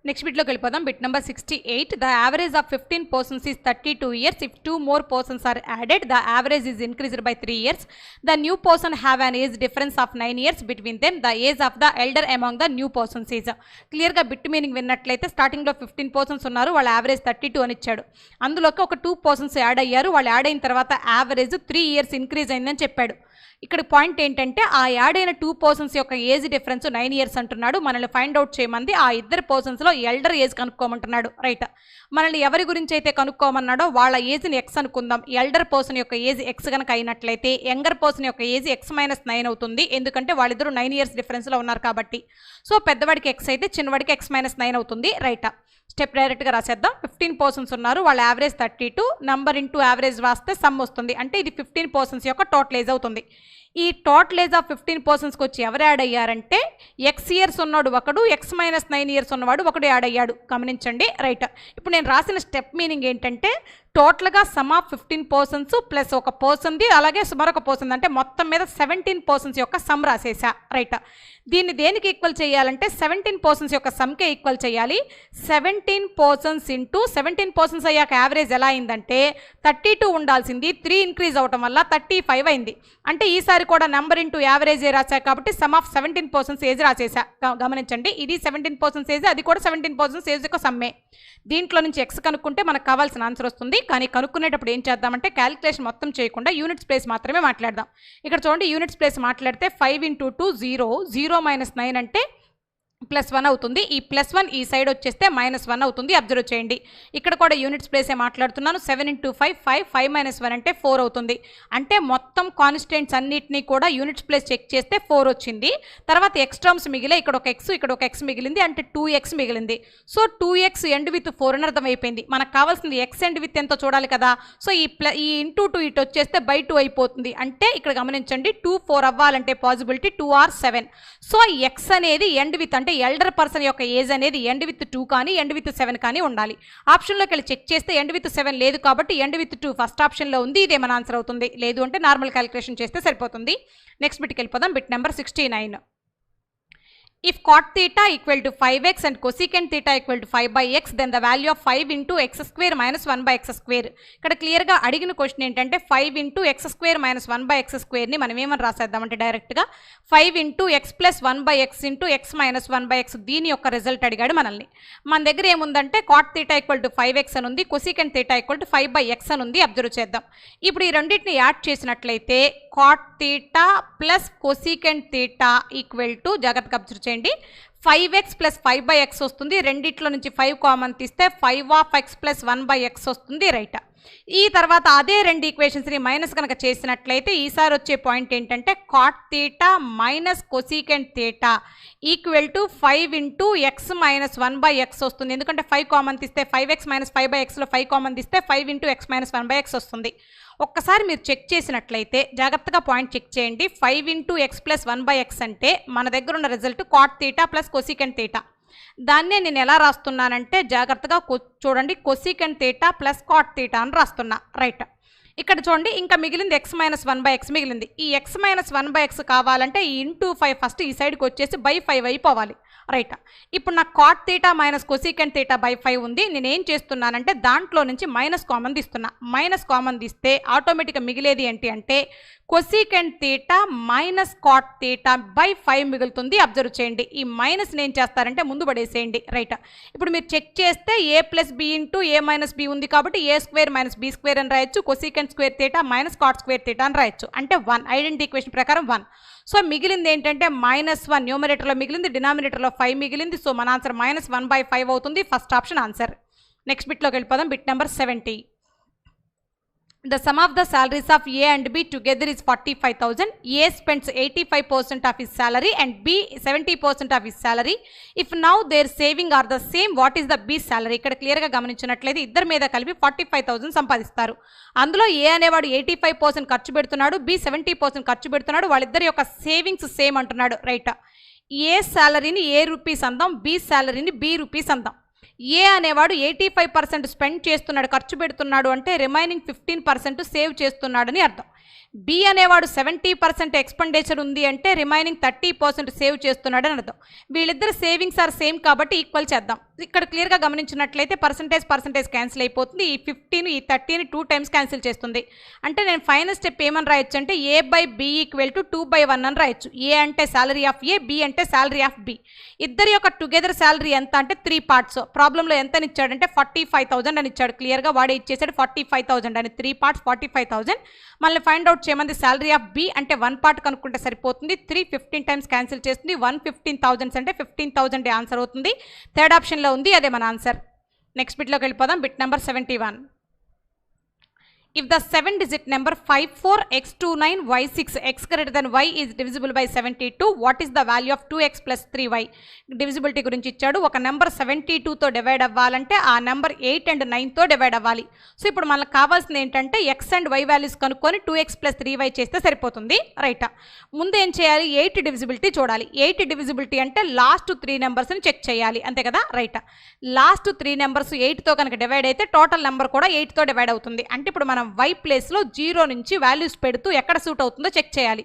నెక్స్ట్ బిట్లోకి వెళ్ళిపోదాం. Bit number 68. The average of 15 persons is 32 years. If 2 more persons are added, the average is increased by 3 years. The new person have an age difference of 9 years between them. The age of the elder among the new persons is. క్లియర్గా bit meaning విన్నట్లయితే స్టార్టింగ్లో 15 persons ఉన్నారు, వాళ్ళ average 32 అని ఇచ్చాడు. అందులోకి ఒక 2 persons add అయ్యారు, వాళ్ళు యాడ్ అయిన తర్వాత యావరేజ్ 3 years ఇంక్రీజ్ అయిందని చెప్పాడు. ఇక్కడ పాయింట్ ఏంటంటే ఆ యాడ్ అయిన 2 persons యొక్క ఏజ్ డిఫరెన్స్ 9 years అంటున్నాడు. మనల్ని ఫైండ్ అవుట్ చేయమంది ఆ ఇద్దరు పర్సన్స్లో ఎల్డర్ ఏజ్ కనుక్కోమంటున్నాడు. రైట్, మనల్ని ఎవరి గురించి అయితే కనుక్కోమన్నాడో వాళ్ళ ఏజ్ని ఎక్స్ అనుకుందాం. ఎల్డర్ పర్సన్ యొక్క ఏజ్ ఎక్స్ కనుక అయినట్లయితే యంగర్ పర్సన్ యొక్క ఏజ్ x-9 అవుతుంది, ఎందుకంటే వాళ్ళిద్దరూ 9 years డిఫరెన్స్లో ఉన్నారు కాబట్టి. సో పెద్దవాడికి ఎక్స్ అయితే చిన్నవాడికి x-9 అవుతుంది. రైట్, స్టెప్ డైరెక్ట్గా రాసేద్దాం. 15 persons ఉన్నారు, వాళ్ళ యావరేజ్ 32, నంబర్ ఇంటూ యావరేజ్ రాస్తే సమ్ వస్తుంది, అంటే ఇది 15 persons యొక్క టోటల్ ఏజ్ అవుతుంది. ఈ టోటల్ ఏజ్ ఆఫ్ 15 personsకి వచ్చి ఎవరు యాడ్ అయ్యారంటే ఎక్స్ ఇయర్స్ ఉన్నవాడు ఒకడు, x-9 years ఉన్నవాడు ఒకడు యాడ్ అయ్యాడు. గమనించండి. రైట్, ఇప్పుడు నేను రాసిన స్టెప్ మీనింగ్ ఏంటంటే టోటల్గా సమ్ ఆఫ్ 15 persons ప్లస్ ఒక పర్సన్ది అలాగే మరొక పర్సన్, అంటే మొత్తం మీద 17 persons యొక్క సమ్ రాసేసా. రైట్, దీన్ని దేనికి ఈక్వల్ చేయాలంటే 17 persons యొక్క సమ్కే ఈక్వల్ చేయాలి. 17 persons ఇంటూ 17 persons అయ్యాక యావరేజ్ ఎలా అయిందంటే 32 ఉండాల్సింది 3 ఇంక్రీజ్ అవటం వల్ల 35 అయింది. అంటే ఈసారి కూడా నెంబర్ ఇంటూ యావరేజ్ రాసా కాబట్టి సమ్ ఆఫ్ 17 persons ఏజ్ రాసేసా. గమనించండి, ఇది 17 persons ఏజ్, అది కూడా 17 persons ఏజ్ యొక్క సమ్మే. దీంట్లో నుంచి ఎక్స్ కనుక్కుంటే మనకు కావాల్సిన ఆన్సర్ వస్తుంది. కానీ కనుక్కునేటప్పుడు ఏం చేద్దామంటే క్యాలిక్యులేషన్ మొత్తం చేయకుండా యూనిట్స్ ప్లేస్ మాత్రమే మాట్లాడదాం. ఇక్కడ చూడండి, యూనిట్స్ ప్లేస్ మాట్లాడితే 5 × 2 0, 0 - 9 అంటే +1 అవుతుంది. ఈ +1 ఈ సైడ్ వచ్చేస్తే -1 అవుతుంది. అబ్జర్వ్ చేయండి, ఇక్కడ కూడా యూనిట్స్ ప్లేసే మాట్లాడుతున్నాను. 7 × 5 5, 5 - 1 అంటే 4 అవుతుంది. అంటే మొత్తం కాన్స్టెంట్స్ అన్నిటినీ కూడా యూనిట్స్ ప్లేస్ చెక్ చేస్తే 4 వచ్చింది. తర్వాత ఎక్స్ టర్మ్స్ మిగిలే, ఇక్కడ ఒక ఎక్స్ ఇక్కడ ఒక ఎక్స్ మిగిలింది, అంటే 2x మిగిలింది. సో 2x ఎండ్ విత్ 4 అని అర్థమైపోయింది. మనకు కావాల్సింది ఎక్స్ ఎండ్ విత్ ఎంతో చూడాలి కదా. సో ఈ ఇంటూ 2 ఇటు వచ్చేస్తే /2 అయిపోతుంది. అంటే ఇక్కడ గమనించండి, 2 4 అవ్వాలంటే పాసిబిలిటీ 2 or 7. సో ఎక్స్ అనేది ఎండ్ విత్, అంటే ఎల్డర్ పర్సన్ యొక్క ఏజ్ అనేది ఎండ్ విత్ 2 కానీ ఎండ్ విత్ 7 కానీ ఉండాలి. ఆప్షన్లోకి వెళ్ళి చెక్ చేస్తే ఎండ్ విత్ 7 లేదు కాబట్టి ఎండ్ విత్ 2 ఫస్ట్ ఆప్షన్లో ఉంది, ఇదే మన ఆన్సర్ అవుతుంది. లేదు అంటే నార్మల్ క్యాలిక్యులేషన్ చేస్తే సరిపోతుంది. నెక్స్ట్ బిట్కి వెళ్ళిపోదాం. Bit number 69. If cot theta equal to 5x and cosecant theta equal to 5/x, then the value of 5 × x² - 1/x². ఇక్కడ క్లియర్గా అడిగిన క్వశ్చన్ ఏంటంటే 5 × x² - 1/x² ని మనం ఏమని రాసేద్దామంటే డైరెక్ట్గా 5 × x + 1/x × x - 1/x, దీని యొక్క రిజల్ట్ అడిగాడు మనల్ని. మన దగ్గర ఏముందంటే cot theta equal to 5x అని ఉంది, cosecant theta equal to 5/x అని ఉంది. అబ్జర్వ్ చేద్దాం. ఇప్పుడు ఈ రెండింటిని యాడ్ చేసినట్లయితే cot theta + cosecant theta equal to, జాగ్రత్తగా అబ్జర్వ్ చేయండి, 5x + 5/x వస్తుంది. రెండిట్లో నుంచి 5 కామన్ తీస్తే 5 + 1/x వస్తుంది. రైట్, ఈ తర్వాత అదే రెండు ఈక్వేషన్స్ని మైనస్ కనుక చేసినట్లయితే ఈసారి వచ్చే పాయింట్ ఏంటంటే cot theta - cosecant theta equal to 5 × x - 1/x వస్తుంది. ఎందుకంటే 5 కామన్ తీస్తే 5x - 5/xలో 5 కామన్ తీస్తే 5 × x - 1/x వస్తుంది. ఒక్కసారి మీరు చెక్ చేసినట్లయితే జాగ్రత్తగా పాయింట్ చెక్ చేయండి. 5 × x + 1/x అంటే మన దగ్గర ఉన్న result cot theta + cosecant theta. దాన్నే నేను ఎలా రాస్తున్నానంటే జాగ్రత్తగా చూడండి, cosecant theta + cot theta అని రాస్తున్నా. రైట్, ఇక్కడ చూడండి, ఇంకా మిగిలింది x - 1/x మిగిలింది. ఈ x - 1/x కావాలంటే ఈ ఇంటూ 5 ఫస్ట్ ఈ సైడ్కి వచ్చేసి /5 అయిపోవాలి. రైట్, ఇప్పుడు నాకు cot theta - cosecant theta /5 ఉంది. నేను ఏం చేస్తున్నానంటే దాంట్లో నుంచి మైనస్ కామన్ తీస్తున్నా. మైనస్ కామన్ తీస్తే ఆటోమేటిక్గా మిగిలేది ఏంటి అంటే cosecant theta - cot theta /5 మిగులుతుంది. అబ్జర్వ్ చేయండి, ఈ మైనస్ ఏం చేస్తారంటే ముందు పడేసేయండి. రైట్, ఇప్పుడు మీరు చెక్ చేస్తే a + b × a - b ఉంది కాబట్టి a² - b² అని రాయొచ్చు. cosecant² theta - cot² theta అని రాయొచ్చు. అంటే 1 ఐడెంటిటీ ఈక్వేషన్ ప్రకారం 1. సో మిగిలింది ఏంటంటే -1, న్యూమరేటర్లో మిగిలింది, డినామినేటర్లో 5 మిగిలింది. సో మన ఆన్సర్ -1/5 అవుతుంది. First option answer. నెక్స్ట్ బిట్లోకి వెళ్ళిపోదాం. Bit number 70. The sum of the salaries of A and B together is 45,000. A spends 85% of his salary and B 70% of his salary. If now their saving are the same, what is the B salary? ఇక్కడ క్లియర్గా గమనించినట్లయితే ఇద్దరి మీద కలిపి 45,000 సంపాదిస్తారు. అందులో A అనేవాడు 85% ఖర్చు పెడుతున్నాడు, B 70% ఖర్చు పెడుతున్నాడు. వాళ్ళిద్దరి యొక్క సేవింగ్స్ సేమ్ అంటున్నాడు. రైట్, ఏ శాలరీని A రూపీస్ అందాం, B శాలరీని B రూపీస్ అందాం. ఏ అనేవాడు 85% స్పెండ్ చేస్తున్నాడు, ఖర్చు పెడుతున్నాడు, అంటే రిమైనింగ్ 15% సేవ్ చేస్తున్నాడని అర్థం. బి అనేవాడు 70% ఎక్స్పెండిచర్ ఉంది అంటే రిమైనింగ్ 30% సేవ్ చేస్తున్నాడు అని అర్థం. వీళ్ళిద్దరు సేవింగ్స్ ఆర్ సేమ్ కాబట్టి ఈక్వల్ చేద్దాం. ఇక్కడ క్లియర్గా గమనించినట్లయితే పర్సంటేజ్ క్యాన్సిల్ అయిపోతుంది. ఈ 15 ఈ 30ని 2 టైమ్స్ క్యాన్సిల్ చేస్తుంది. అంటే నేను ఫైనల్ స్టెప్ ఏమని రాయొచ్చు అంటే A/B = 2/1 అని రాయొచ్చు. ఏ అంటే శాలరీ ఆఫ్ ఏ, బి అంటే శాలరీ ఆఫ్ బి. ఇద్దరి యొక్క టుగెదర్ శాలరీ ఎంత అంటే 3 పార్ట్స్. ప్రాబ్లంలో ఎంత అని ఇచ్చాడంటే 45,000 అని ఇచ్చాడు. క్లియర్గా వాడే ఇచ్చేసాడు 45,000 అని. 3 పార్ట్స్ 45,000. మళ్ళీ ఫైండ్ అవుట్ చేయమంది శాలరీ ఆఫ్ బి అంటే 1 పార్ట్ కనుక్కుంటే సరిపోతుంది. 3 15 టైమ్స్ క్యాన్సిల్ చేస్తుంది. 115,000 అంటే 15,000 ఆన్సర్ అవుతుంది. థర్డ్ ఆప్షన్లో ఉంది, అదే మన ఆన్సర్. నెక్స్ట్ బిట్లోకి వెళ్ళిపోదాం. Bit number 71. If the 7-digit number 54x29y6 x greater than y is divisible by 72, what is the value of 2x plus 3y? Divisibility గురించి ఇచ్చాడు. ఒక నెంబర్ 72తో డివైడ్ అవ్వాలంటే ఆ నెంబర్ 8 and 9తో డివైడ్ అవ్వాలి. సో ఇప్పుడు మనకు కావాల్సింది ఏంటంటే x అండ్ y వాల్యూస్ కనుక్కొని 2x plus 3y చేస్తే సరిపోతుంది. రైటా, ముందు ఏం చేయాలి? 8 డివిజిబిలిటీ చూడాలి. 8 డివిజిబిలిటీ అంటే లాస్ట్ 3 నెంబర్స్ని చెక్ చేయాలి, అంతే కదా? రైటా, లాస్ట్ 3 నెంబర్స్ 8తో కనుక డివైడ్ అయితే టోటల్ నెంబర్ కూడా 8తో డివైడ్ అవుతుంది. అంటే ఇప్పుడు మనం y ప్లేస్లో 0 నుంచి వాల్యూస్ పెడుతూ ఎక్కడ సూట్ అవుతుందో చెక్ చేయాలి.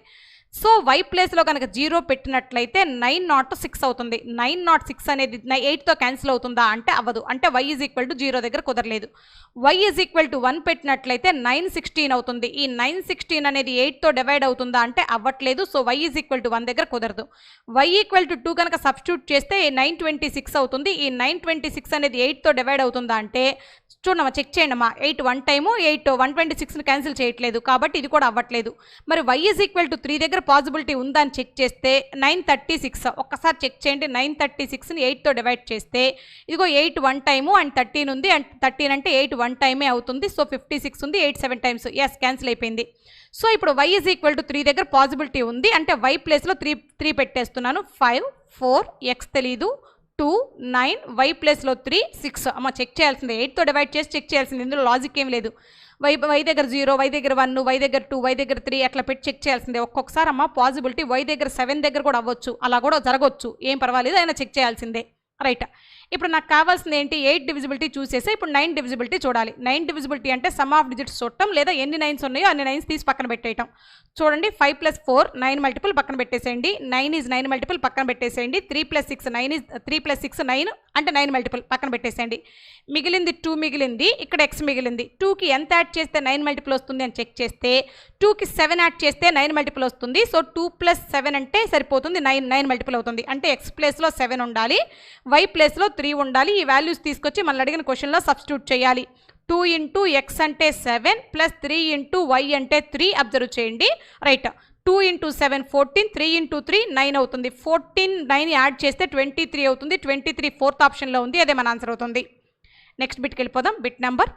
సో y ప్లేస్లో కనుక 0 పెట్టినట్లయితే 906 అవుతుంది. 906 అనేది 8తో క్యాన్సిల్ అవుతుందా అంటే అవ్వదు. అంటే y = 0 దగ్గర కుదరలేదు. y = 1 పెట్టినట్లయితే 916 అవుతుంది. ఈ 916 అనేది 8తో డివైడ్ అవుతుందా అంటే అవ్వట్లేదు. సో y = 1 దగ్గర కుదరదు. y = 2 కనుక సబ్స్టిట్యూట్ చేస్తే 926 అవుతుంది. ఈ 926 అనేది 8తో డివైడ్ అవుతుందా అంటే చూడమ్మా, చెక్ చేయండి అమ్మా. 8 1 టైము, 8 126ని క్యాన్సిల్ చేయట్లేదు కాబట్టి ఇది కూడా అవ్వట్లేదు. మరి y = 3 దగ్గర పాసిబిలిటీ ఉందా అని చెక్ చేస్తే 936. ఒక్కసారి చెక్ చేయండి. 936ని 8తో డివైడ్ చేస్తే ఇదిగో 8 1 టైము అండ్ 13 ఉంది. అండ్ 13 అంటే 8 1 టైమే అవుతుంది. సో 56 ఉంది. 8 7 టైమ్స్. ఎస్, క్యాన్సిల్ అయిపోయింది. సో ఇప్పుడు y = 3 దగ్గర పాసిబిలిటీ ఉంది. అంటే y ప్లేస్లో 3 పెట్టేస్తున్నాను. 5 4 x తెలీదు, 2 9 y ప్లేస్లో 3 6. అమ్మ చెక్ చేయాల్సిందే. 8తో డివైడ్ చేసి చెక్ చేయాల్సింది. ఇందులో లాజిక్ ఏం లేదు. y దగ్గర 0, y దగ్గర 1, y దగ్గర 2, y దగ్గర 3 అట్లా పెట్టి చెక్ చేయాల్సిందే. ఒక్కొక్కసారి అమ్మ పాసిబిలిటీ y దగ్గర 7 దగ్గర కూడా అవ్వచ్చు, అలా కూడా జరగవచ్చు. ఏం పర్వాలేదు, అయినా చెక్ చేయాల్సిందే. రైట్, ఇప్పుడు నాకు కావాల్సింది ఏంటి? 8 డివిజిబిలిటీ చూసేసి ఇప్పుడు 9 డివిజిబిలిటీ చూడాలి. 9 డివిజిబిలిటీ అంటే సమ్ ఆఫ్ డిజిట్స్ చూడటం, లేదా ఎన్ని 9s ఉన్నాయో అన్ని 9s తీసి పక్కన పెట్టేయటం. చూడండి, 5 + 4 9 మల్టిపుల్ పక్కన పెట్టేసేయండి. 9 is 9 మల్టిపుల్ పక్కన పెట్టేసేయండి. 3 + 6 9 is 3 + 6 9 అంటే 9 మల్టిపుల్ పక్కన పెట్టేసేయండి. మిగిలింది 2 మిగిలింది. ఇక్కడ x మిగిలింది. 2కి ఎంత యాడ్ చేస్తే 9 మల్టిపుల్ వస్తుంది అని చెక్ చేస్తే 2కి 7 యాడ్ చేస్తే 9 మల్టిపుల్ వస్తుంది. సో 2 + 7 అంటే సరిపోతుంది. 9 మల్టిపుల్ అవుతుంది. అంటే x ప్లేస్లో 7 ఉండాలి, y ప్లేస్లో 3 ఉండాలి. ఈ వాల్యూస్ తీసుకొచ్చి మళ్ళీ అడిగిన క్వశ్చన్లో సబ్స్టిట్యూట్ చేయాలి. 2 × x అంటే 7 + 3 × y అంటే 3. అబ్జర్వ్ చేయండి. రైట్, 2 × 7 14, 3 × 3 9 అవుతుంది. 14 9 యాడ్ చేస్తే 23 అవుతుంది. 23 4th ఆప్షన్లో ఉంది, అదే మన ఆన్సర్ అవుతుంది. నెక్స్ట్ బిట్కి వెళ్ళిపోదాం. Bit number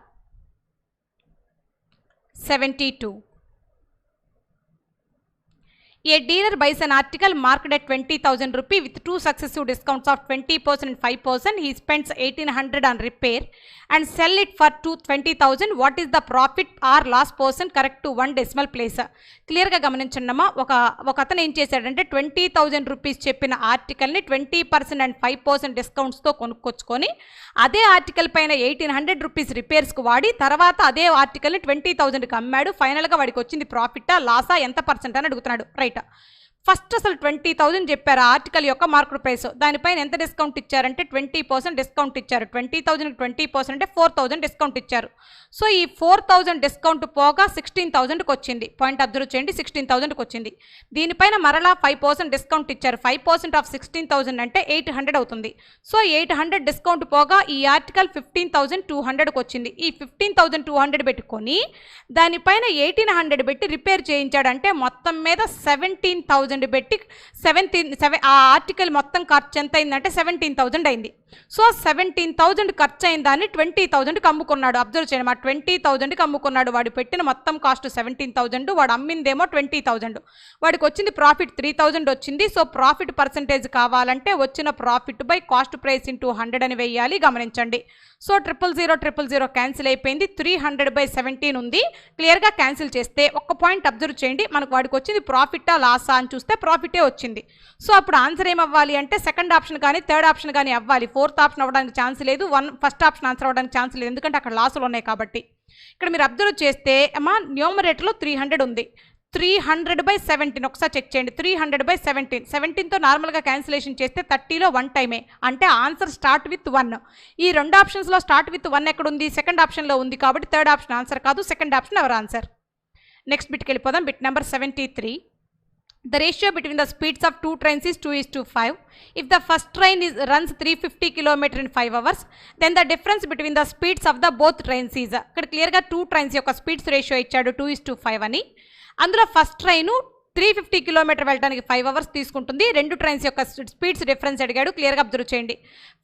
72. A dealer buys an article marked at 20,000 rupee with 2 successive discounts of 20% and 5%. He spends 1,800 on repair and sell it for 20,000. What is the profit or loss percent correct to 1 decimal place? క్లియర్గా గమనించండమ్మా. ఒక అతను ఏం చేశాడంటే 20,000 rupees చెప్పిన ఆర్టికల్ని 20% and 5% డిస్కౌంట్స్తో కొనుక్కొచ్చుకొని అదే article పైన 1,800 rupees రిపేర్స్కి వాడి తర్వాత అదే ఆర్టికల్ని 20,000కి అమ్మాడు. ఫైనల్గా వాడికి వచ్చింది ప్రాఫిటా లాసా ఎంత పర్సెంట్ అని అడుగుతున్నాడు. రైట్, ఫస్ట్ అసలు 20,000 చెప్పారు ఆ ఆర్టికల్ యొక్క మార్కెట్ ప్రైస్. దానిపైన ఎంత డిస్కౌంట్ ఇచ్చారంటే 20% డిస్కౌంట్ ఇచ్చారు. 20,000కి 20% అంటే 4,000 డిస్కౌంట్ ఇచ్చారు. సో ఈ 4,000 డిస్కౌంట్ పోగా 16,000కి వచ్చింది. పాయింట్ అబ్జర్వ్ చేయండి, 16,000కి వచ్చింది. దీనిపైన మరలా 5% డిస్కౌంట్ ఇచ్చారు. 5% ఆఫ్ 16,000 అంటే 800 అవుతుంది. సో 800 డిస్కౌంట్ పోగా ఈ ఆర్టికల్ 15,200కి వచ్చింది. ఈ 15,200 పెట్టుకొని దానిపైన 1,800 పెట్టి రిపేర్ చేయించాడంటే మొత్తం మీద 17,000 పెట్టి ఆ ఆర్టికల్ మొత్తం ఖర్చు ఎంత అయిందంటే 17,000 అయింది. సో 17,000 ఖర్చు అయిన దాన్ని 20,000కి అమ్ముకున్నాడు. అబ్జర్వ్ చేయండి, 20,000కి అమ్ముకున్నాడు. వాడు పెట్టిన మొత్తం కాస్ట్ 17,000, వాడు అమ్మిందేమో 20,000. వాడికి వచ్చింది ప్రాఫిట్ 3,000 వచ్చింది. సో ప్రాఫిట్ పర్సంటేజ్ కావాలంటే వచ్చిన profit by cost price into 100 అని వేయాలి. గమనించండి. సో 000 క్యాన్సిల్ అయిపోయింది. 300/17 ఉంది. క్లియర్గా క్యాన్సిల్ చేస్తే ఒక్క పాయింట్ అబ్జర్వ్ చేయండి, మనకు వాడికి వచ్చింది ప్రాఫిటా లాసా అని చూస్తే ప్రాఫిటే వచ్చింది. సో అప్పుడు ఆన్సర్ ఏమవ్వాలి అంటే సెకండ్ ఆప్షన్ కానీ థర్డ్ ఆప్షన్ కానీ అవ్వాలి. ఫోర్త్ ఆప్షన్ అవ్వడానికి ఛాన్స్ లేదు, ఫస్ట్ ఆప్షన్ ఆన్సర్ అవ్వడానికి ఛాన్స్ లేదు, ఎందుకంటే అక్కడ లాసులు ఉన్నాయి కాబట్టి. ఇక్కడ మీరు అబ్జర్వ్ చేస్తే అమ్మా న్యూమరేటర్లో 300 ఉంది, 300/17 ఒకసారి చెక్ చేయండి. 300/17, 17తో నార్మల్గా క్యాన్సిలేషన్ చేస్తే 30లో 1 టైమే, అంటే ఆన్సర్ స్టార్ట్ విత్ 1. ఈ రెండు ఆప్షన్స్లో స్టార్ట్ విత్ 1 ఎక్కడ ఉంది? సెకండ్ ఆప్షన్లో ఉంది, కాబట్టి థర్డ్ ఆప్షన్ ఆన్సర్ కాదు, second option our answer. Next బిట్కి వెళ్ళిపోదాం. Bit number 73. The ratio between the speeds of two trains is 2:5. If the first train runs 350 km in 5 hours, then the difference between the speeds of the both trains is. ఇక్కడ క్లియర్గా 2 trains యొక్క speeds ratio ఇచ్చాడు 2:5 అని. అందులో first train 350 km వెళ్ళడానికి 5 hours తీసుకుంటుంది. రెండు trains యొక్క స్పీడ్స్ డిఫరెన్స్ అడిగాడు, క్లియర్గా అబ్జర్వ్ చేయండి.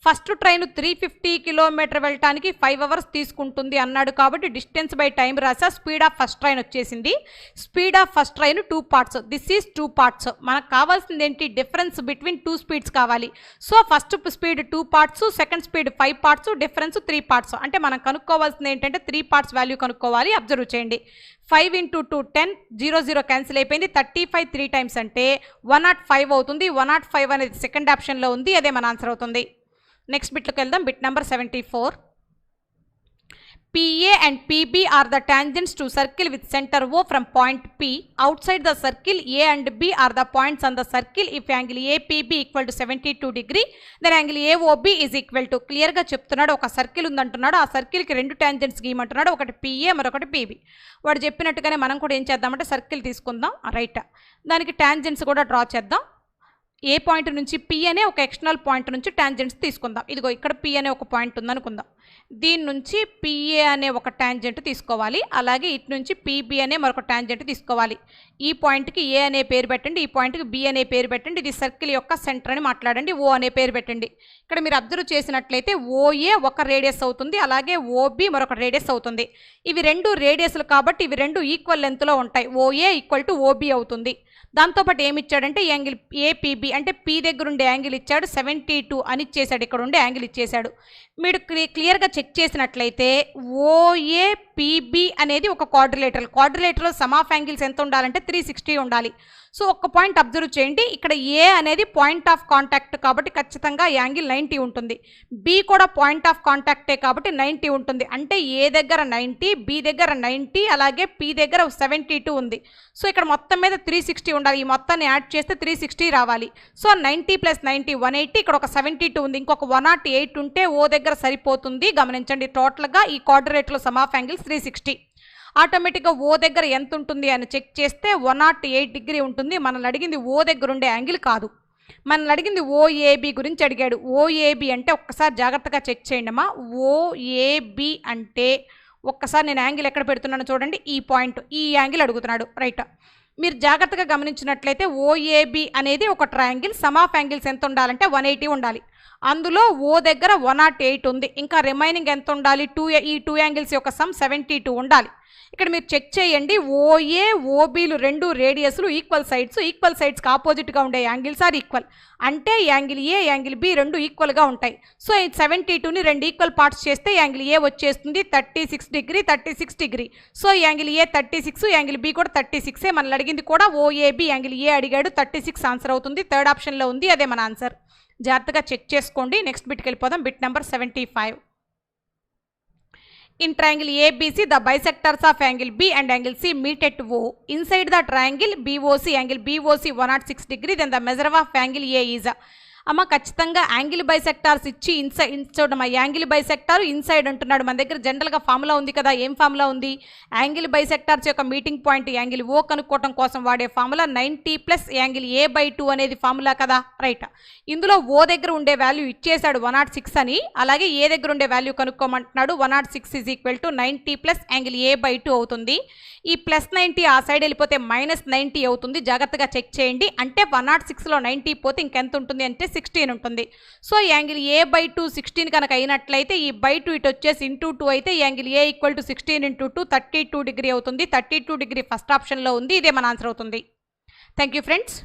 ఫస్ట్ ట్రైన్ 350 km వెళ్ళడానికి 5 hours తీసుకుంటుంది అన్నాడు కాబట్టి డిస్టెన్స్ బై టైం రాసా. స్పీడ్ ఆఫ్ ఫస్ట్ ట్రైన్ వచ్చేసింది. Speed of first train 2 parts. This is 2 parts. మనకు కావాల్సింది ఏంటి? డిఫరెన్స్ బిట్వీన్ 2 స్పీడ్స్ కావాలి. So first speed 2 parts, second speed 5 parts, difference 3 parts. అంటే మనం కనుక్కోవాల్సింది ఏంటంటే 3 parts వాల్యూ కనుక్కోవాలి. అబ్జర్వ్ చేయండి. 5 × 2 10, 0 0 క్యాన్సిల్ అయిపోయింది. 35 3 times అంటే 105 అవుతుంది. 105 అనేది సెకండ్ ఆప్షన్లో ఉంది, అదే మన ఆన్సర్ అవుతుంది. నెక్స్ట్ బిట్లోకి వెళ్దాం. Bit number 74. PA and PB are the tangents to circle with center O from point P. Outside the circle, A and B are the points on the circle. If angle APB equal to 72 degree, then angle AOB is equal to. క్లియర్గా చెప్తున్నాడు, ఒక circle ఉందంటున్నాడు, ఆ సర్కిల్కి 2 tangents గీయమంటున్నాడు, ఒకటి PA మరొకటి PB. వాడు చెప్పినట్టుగానే మనం కూడా ఏం చేద్దామంటే సర్కిల్ తీసుకుందాం, రైట్. దానికి ట్యాంజెంట్స్ కూడా డ్రా చేద్దాం. ఏ పాయింట్ నుంచి P అనే ఒక ఎక్స్టర్నల్ పాయింట్ నుంచి ట్యాంజెంట్స్ తీసుకుందాం. ఇదిగో ఇక్కడ P అనే ఒక పాయింట్ ఉందనుకుందాం. దీని నుంచి PA అనే ఒక ట్యాంజెంట్ తీసుకోవాలి, అలాగే ఇటు నుంచి PB అనే మరొక ట్యాంజెంట్ తీసుకోవాలి. ఈ పాయింట్కి A అనే పేరు పెట్టండి, ఈ పాయింట్కి B అనే పేరు పెట్టండి. ఇది సర్కిల్ యొక్క సెంటర్ అని మాట్లాడండి. O అనే పేరు పెట్టండి. ఇక్కడ మీరు అబ్జర్వ్ చేసినట్లయితే OA ఒక రేడియస్ అవుతుంది, అలాగే OB మరొక రేడియస్ అవుతుంది. ఇవి రెండు రేడియస్లు కాబట్టి ఇవి రెండు ఈక్వల్ లెంత్లో ఉంటాయి. OA = OB అవుతుంది. దాంతోపాటు ఏమి ఇచ్చాడంటే యాంగిల్ APB అంటే P దగ్గర ఉండే యాంగిల్ ఇచ్చాడు 72 అని ఇచ్చేసాడు, ఇక్కడ ఉండే యాంగిల్ ఇచ్చేసాడు. మీరు క్లియర్గా చెక్ చేసినట్లయితే OAPB అనేది ఒక క్వాడ్రిలేటర్లో సమ్ ఆఫ్ యాంగిల్స్ ఎంత ఉండాలంటే 360 ఉండాలి. సో ఒక్క పాయింట్ అబ్జర్వ్ చేయండి, ఇక్కడ A అనేది పాయింట్ ఆఫ్ కాంటాక్ట్ కాబట్టి ఖచ్చితంగా యాంగిల్ 90 ఉంటుంది. B కూడా పాయింట్ ఆఫ్ కాంటాక్టే కాబట్టి 90 ఉంటుంది. అంటే A దగ్గర 90, B దగ్గర 90, అలాగే P దగ్గర 72 ఉంది. సో ఇక్కడ మొత్తం మీద 360 ఉండాలి. ఈ మొత్తాన్ని యాడ్ చేస్తే 360 రావాలి. సో 90 + 90 180, ఇక్కడ ఒక 72 ఉంది, ఇంకొక 108 ఉంటే O దగ్గర సరిపోతుంది. గమనించండి, టోటల్గా ఈ క్వాడ్రిలేటర్లో సమ్ ఆఫ్ యాంగిల్స్ 360. ఆటోమేటిక్గా O దగ్గర ఎంత ఉంటుంది అని చెక్ చేస్తే 108 డిగ్రీ ఉంటుంది. మనల్ని అడిగింది O దగ్గర ఉండే యాంగిల్ కాదు, మనల్ని అడిగింది OAB గురించి అడిగాడు. OAB అంటే ఒక్కసారి జాగ్రత్తగా చెక్ చేయండి అమ్మా. OAB అంటే ఒక్కసారి నేను యాంగిల్ ఎక్కడ పెడుతున్నానో చూడండి, ఈ పాయింట్, ఈ యాంగిల్ అడుగుతున్నాడు, రైట్. మీరు జాగ్రత్తగా గమనించినట్లయితే OAB అనేది ఒక ట్రయాంగిల్. సమ్ ఆఫ్ యాంగిల్స్ ఎంత ఉండాలంటే 180 ఉండాలి. అందులో O దగ్గర 108 ఉంది, ఇంకా రిమైనింగ్ ఎంత ఉండాలి? ఈ 2 యాంగిల్స్ యొక్క సమ్ 72 ఉండాలి. ఇక్కడ మీరు చెక్ చేయండి, OA OBలు రెండు రేడియస్లు ఈక్వల్ సైడ్స్కి ఆపోజిట్గా ఉండే యాంగిల్స్ ఆర్ ఈక్వల్. అంటే యాంగిల్ A యాంగిల్ B రెండు ఈక్వల్గా ఉంటాయి. సో ఈ 72ని రెండు ఈక్వల్ పార్ట్స్ చేస్తే యాంగిల్ A వచ్చేస్తుంది 36 degree, 36 degree. So angle A 36, angle B కూడా 36. మనల్ని అడిగింది కూడా OAB, యాంగిల్ A అడిగాడు, 36 ఆన్సర్ అవుతుంది. థర్డ్ ఆప్షన్లో ఉంది, అదే మన ఆన్సర్. జాగ్రత్తగా చెక్ చేసుకోండి. నెక్స్ట్ బిట్కి వెళ్ళిపోదాం. Bit number 75. In triangle ABC, the bisectors of angle B and angle C meet at O. Inside the triangle BOC, angle BOC 106 degree, then the measure of angle A is. అమ్మ ఖచ్చితంగా angle bisectors ఇచ్చి చూడమ్మా, angle bisector inside అంటున్నాడు. మన దగ్గర జనరల్గా formula ఉంది కదా, ఏం ఫార్ములా ఉంది? యాంగిల్ బైసెక్టార్స్ యొక్క మీటింగ్ పాయింట్ యాంగిల్ O కనుక్కోవడం కోసం వాడే ఫార్ములా 90 + యాంగిల్ A/2 అనేది ఫార్ములా కదా, రైట్. ఇందులో O దగ్గర ఉండే వాల్యూ ఇచ్చేసాడు 106 అని, అలాగే A దగ్గర ఉండే వాల్యూ కనుక్కోమంటున్నాడు. 106 = 90 + యాంగిల్ A/2 అవుతుంది. ఈ +90 ఆ సైడ్ వెళ్ళిపోతే -90 అవుతుంది. జాగ్రత్తగా చెక్ చేయండి. అంటే 106లో 90 పోతే ఇంకెంత ఉంటుంది అంటే 16 ఉంటుంది. సో యాంగిల్ A/2 16 కనుక అయినట్లయితే ఈ /2 ఇటు వచ్చేసి × 2 అయితే యాంగిల్ A = 16 × 2 32 డిగ్రీ అవుతుంది. 32 డిగ్రీ ఫస్ట్ ఆప్షన్లో ఉంది, ఇదే మన ఆన్సర్ అవుతుంది. Thank you friends.